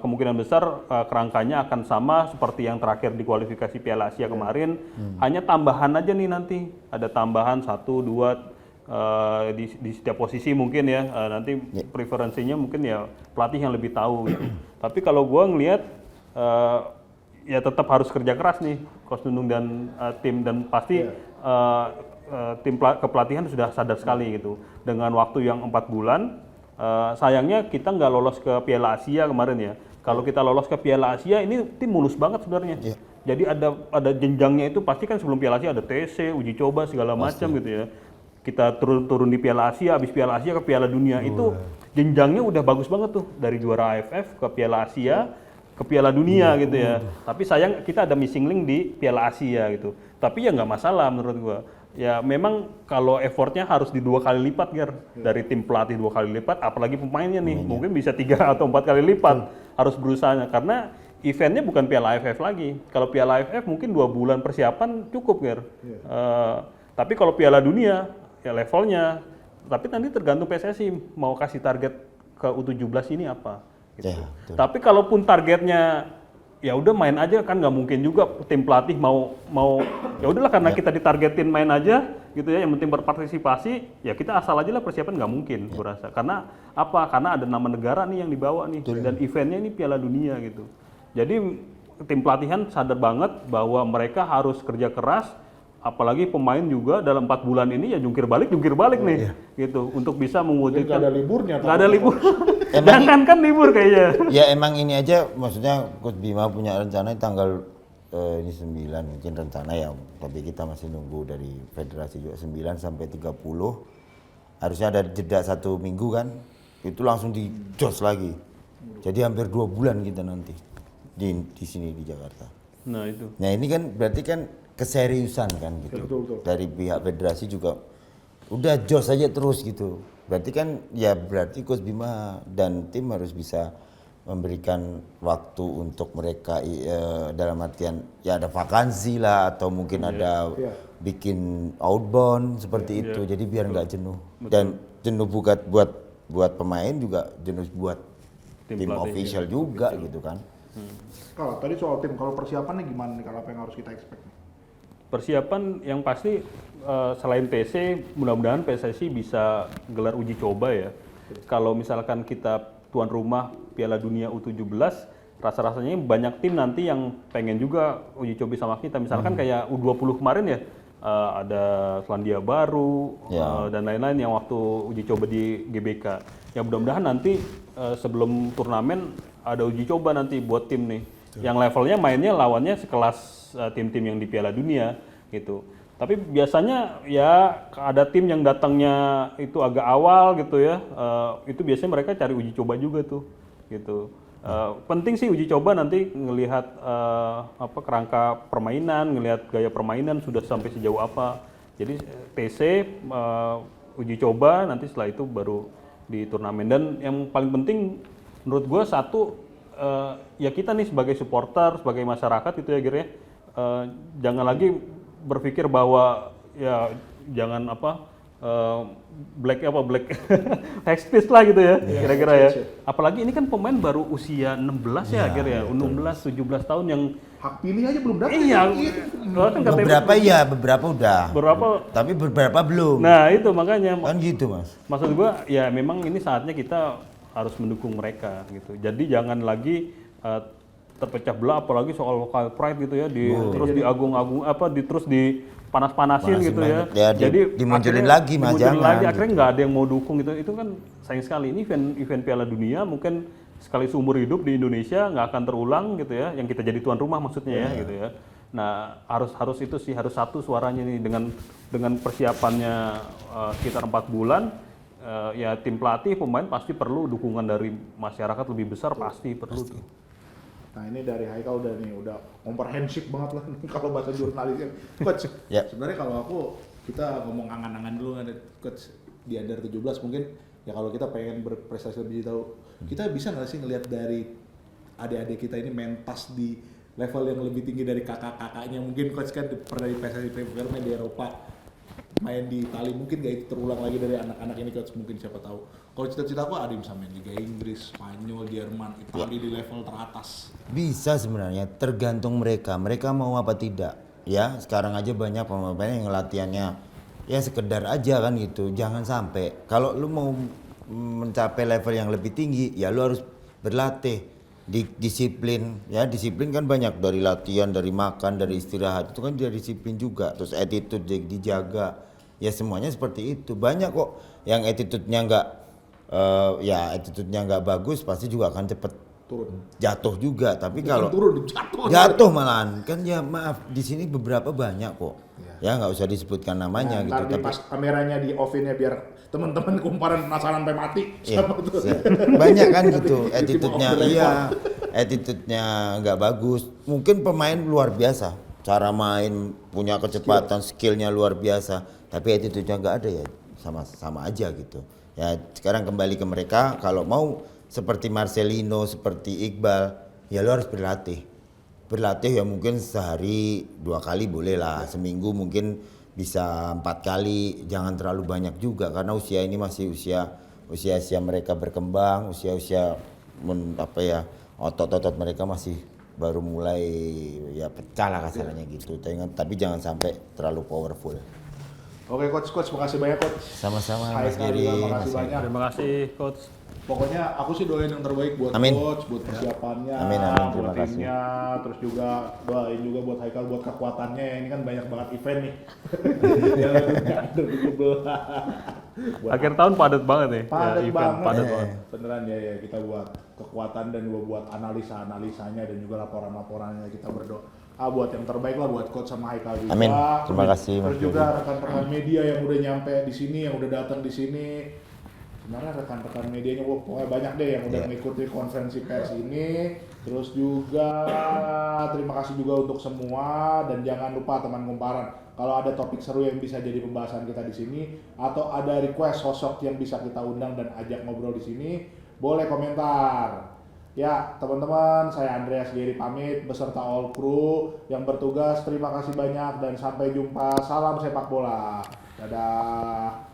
Speaker 3: kemungkinan besar kerangkanya akan sama seperti yang terakhir di kualifikasi Piala Asia kemarin. Hanya tambahan aja nih nanti, ada tambahan 1, 2 di setiap posisi mungkin ya. Nanti preferensinya mungkin ya pelatih yang lebih tahu gitu. Tapi kalau gua ngelihat ya tetap harus kerja keras nih Coach Nunung dan tim, dan pasti tim kepelatihan sudah sadar sekali gitu. Dengan waktu yang 4 bulan, sayangnya kita nggak lolos ke Piala Asia kemarin ya. Kalau kita lolos ke Piala Asia, ini tim mulus banget sebenarnya. Jadi ada jenjangnya itu, pasti kan sebelum Piala Asia ada TC, uji coba segala macam gitu ya. Kita turun di Piala Asia, habis Piala Asia ke Piala Dunia, itu jenjangnya udah bagus banget tuh, dari juara AFF ke Piala Asia ke Piala Dunia gitu ya. Tapi sayang kita ada missing link di Piala Asia gitu. Tapi ya nggak masalah menurut gua. Ya memang kalau effortnya harus di 2 kali lipat dari tim pelatih 2 kali lipat, apalagi pemainnya nih mungkin bisa 3 atau 4 kali lipat harus berusahanya, karena eventnya bukan Piala AFF lagi. Kalau Piala AFF mungkin 2 bulan persiapan cukup tapi kalau Piala Dunia ya levelnya, tapi nanti tergantung PSSI mau kasih target ke U17 ini apa gitu. Tapi kalaupun targetnya ya udah main aja, kan nggak mungkin juga tim pelatih mau ya udahlah karena kita ditargetin main aja gitu ya, yang penting berpartisipasi, ya kita asal aja lah persiapan, nggak mungkin gue rasa. Karena apa? Karena ada nama negara nih yang dibawa nih dan eventnya ini Piala Dunia gitu. Jadi tim pelatihan sadar banget bahwa mereka harus kerja keras, apalagi pemain juga dalam 4 bulan ini ya jungkir balik nih gitu untuk bisa mewujudkan.
Speaker 5: Nggak ada liburnya.
Speaker 3: Nggak ada libur. Jangan kan libur kayaknya.
Speaker 1: Ya emang ini aja, maksudnya Coach Bima punya rencana tanggal ini 9 mungkin rencana ya, tapi kita masih nunggu dari federasi juga 9 sampai 30. Harusnya ada jeda 1 minggu kan, itu langsung dijos lagi. Jadi hampir 2 bulan kita nanti di sini di Jakarta.
Speaker 3: Nah itu.
Speaker 1: Nah ini kan berarti kan keseriusan kan gitu.
Speaker 5: Betul.
Speaker 1: Dari pihak federasi juga udah jos aja terus gitu. Berarti kan ya berarti Coach Bima dan tim harus bisa memberikan waktu untuk mereka dalam artian ya ada vakansi lah, atau mungkin ada bikin outbound seperti itu. Jadi biar nggak jenuh. Dan jenuh buat pemain juga, jenuh buat tim official juga gitu kan.
Speaker 2: Kalau tadi soal tim, kalau persiapannya gimana nih, kalau apa yang harus kita expect nih?
Speaker 3: Persiapan yang pasti selain TC, mudah-mudahan PSSI bisa gelar uji coba ya. Kalau misalkan kita tuan rumah Piala Dunia U17, rasa-rasanya banyak tim nanti yang pengen juga uji coba sama kita. Misalkan kayak U20 kemarin ya, ada Selandia Baru dan lain-lain yang waktu uji coba di GBK. Ya mudah-mudahan nanti sebelum turnamen ada uji coba nanti buat tim nih. Yang levelnya mainnya lawannya sekelas tim-tim yang di Piala Dunia gitu. Tapi biasanya ya ada tim yang datangnya itu agak awal gitu ya. Itu biasanya mereka cari uji coba juga tuh gitu. Penting sih uji coba nanti ngelihat kerangka permainan, ngelihat gaya permainan sudah sampai sejauh apa. Jadi TC uji coba, nanti setelah itu baru di turnamen. Dan yang paling penting menurut gue ya kita nih sebagai supporter, sebagai masyarakat itu ya Gir ya, jangan lagi berpikir bahwa ya jangan black hexpist lah gitu ya kira-kira ya. Apalagi ini kan pemain baru usia 16 ya Gir ya, 16 17 tahun yang
Speaker 2: Hak pilih aja belum dapat.
Speaker 3: iya, kan
Speaker 1: Beberapa ya, beberapa udah. Tapi beberapa belum.
Speaker 3: Nah itu makanya
Speaker 1: Kan gitu Mas.
Speaker 3: maksud gua ya memang ini saatnya kita harus mendukung mereka gitu. Jadi jangan lagi terpecah belah, apalagi soal local pride gitu ya, terus diagung-agung terus dipanas-panasin gitu ya. Jadi
Speaker 1: dimunculin lagi Mas, jangan.
Speaker 3: Akhirnya nggak ada yang mau dukung gitu. Itu kan sayang sekali. Ini event Piala Dunia mungkin sekali seumur hidup di Indonesia, nggak akan terulang gitu ya. Yang kita jadi tuan rumah maksudnya ya gitu ya. Nah harus itu sih, harus satu suaranya nih dengan persiapannya sekitar 4 bulan. Ya tim pelatih, pemain pasti perlu dukungan dari masyarakat lebih besar, pasti perlu.
Speaker 2: Nah ini dari Haikal udah komprehensif banget lah kalau bahasa jurnalisnya. Coach, sebenarnya kalau kita ngomong angan-angan dulu kan, Coach, di under 17 mungkin ya kalau kita pengen berprestasi lebih jauh, kita bisa nggak sih ngelihat dari adik-adik kita ini mentas di level yang lebih tinggi dari kakak-kakaknya, mungkin Coach kan pernah di PSSI Premier di Eropa.
Speaker 5: main di Itali, mungkin gak itu terulang lagi dari anak-anak ini coach, mungkin siapa tahu. Kalau cita-cita aku ada yang bisa main Liga Inggris, Spanyol, Jerman, Itali di level teratas.
Speaker 1: Bisa sebenarnya, tergantung mereka mau apa tidak. Ya sekarang aja banyak pemain yang latihannya ya sekedar aja kan gitu. Jangan sampai kalau lu mau mencapai level yang lebih tinggi ya lu harus berlatih di disiplin. Ya disiplin kan banyak, dari latihan, dari makan, dari istirahat, itu kan dia disiplin juga. Terus attitude dijaga, ya semuanya seperti itu. Banyak kok yang attitude-nya nggak bagus, pasti juga akan cepet
Speaker 5: Turun.
Speaker 1: jatuh juga. Tapi
Speaker 5: Bukan
Speaker 1: kalau
Speaker 5: turun,
Speaker 1: jatuh malahan kan, ya maaf, di sini beberapa banyak kok. Ya nggak usah disebutkan namanya gitu.
Speaker 2: Ntar di
Speaker 1: Tapi
Speaker 2: pas kameranya di off-in ya biar teman-teman kumparan penasaran sampai mati.
Speaker 1: iya,
Speaker 2: Siapa tuh?
Speaker 1: banyak kan gitu
Speaker 5: Di
Speaker 1: attitude-nya.
Speaker 5: tim of the
Speaker 1: Iya, attitude-nya nggak bagus. Mungkin pemain luar biasa, cara main, punya kecepatan, skillnya luar biasa, tapi attitude-nya nggak ada, ya sama aja gitu. Ya sekarang kembali ke mereka, kalau mau seperti Marcelino, seperti Iqbal, ya lo harus berlatih ya, mungkin sehari 2 kali boleh lah, seminggu mungkin bisa 4 kali, jangan terlalu banyak juga karena usia ini masih usia mereka berkembang, otot-otot mereka masih baru mulai ya pecah lah kasarnya gitu. Tapi jangan sampai terlalu powerful.
Speaker 2: Oke coach, makasih banyak coach.
Speaker 1: Sama-sama
Speaker 2: Hai,
Speaker 1: Mas
Speaker 2: Kak,
Speaker 1: Giri.
Speaker 2: juga makasih banyak.
Speaker 3: Terima kasih coach.
Speaker 2: Pokoknya aku sih doain yang terbaik buat
Speaker 1: Amin.
Speaker 2: coach, buat persiapannya,
Speaker 1: Amin, terima
Speaker 2: buat
Speaker 1: kasih.
Speaker 2: timnya, terus juga doain juga buat Haikal buat kekuatannya. Ini kan banyak banget event nih. Buat
Speaker 3: Akhir tahun padat banget nih.
Speaker 2: padat
Speaker 3: event,
Speaker 2: banget.
Speaker 3: padat banget.
Speaker 2: Beneran ya, kita buat kekuatan dan juga buat analisa-analisanya dan juga laporan-laporannya, kita berdoa. Buat yang terbaik lah buat coach sama Haikal juga.
Speaker 1: Amin. Terima kasih, Mas
Speaker 2: Terus juga rekan-rekan media yang udah nyampe di sini, yang udah datang di sini. Sebenarnya rekan-rekan medianya pokoknya banyak deh yang udah mengikuti konferensi pers ini. Terus juga terima kasih juga untuk semua, dan jangan lupa teman kumparan, kalau ada topik seru yang bisa jadi pembahasan kita di sini atau ada request sosok yang bisa kita undang dan ajak ngobrol di sini, boleh komentar. Ya teman-teman, saya Andreas Giri pamit beserta all crew yang bertugas. Terima kasih banyak dan sampai jumpa. Salam sepak bola. Dadah.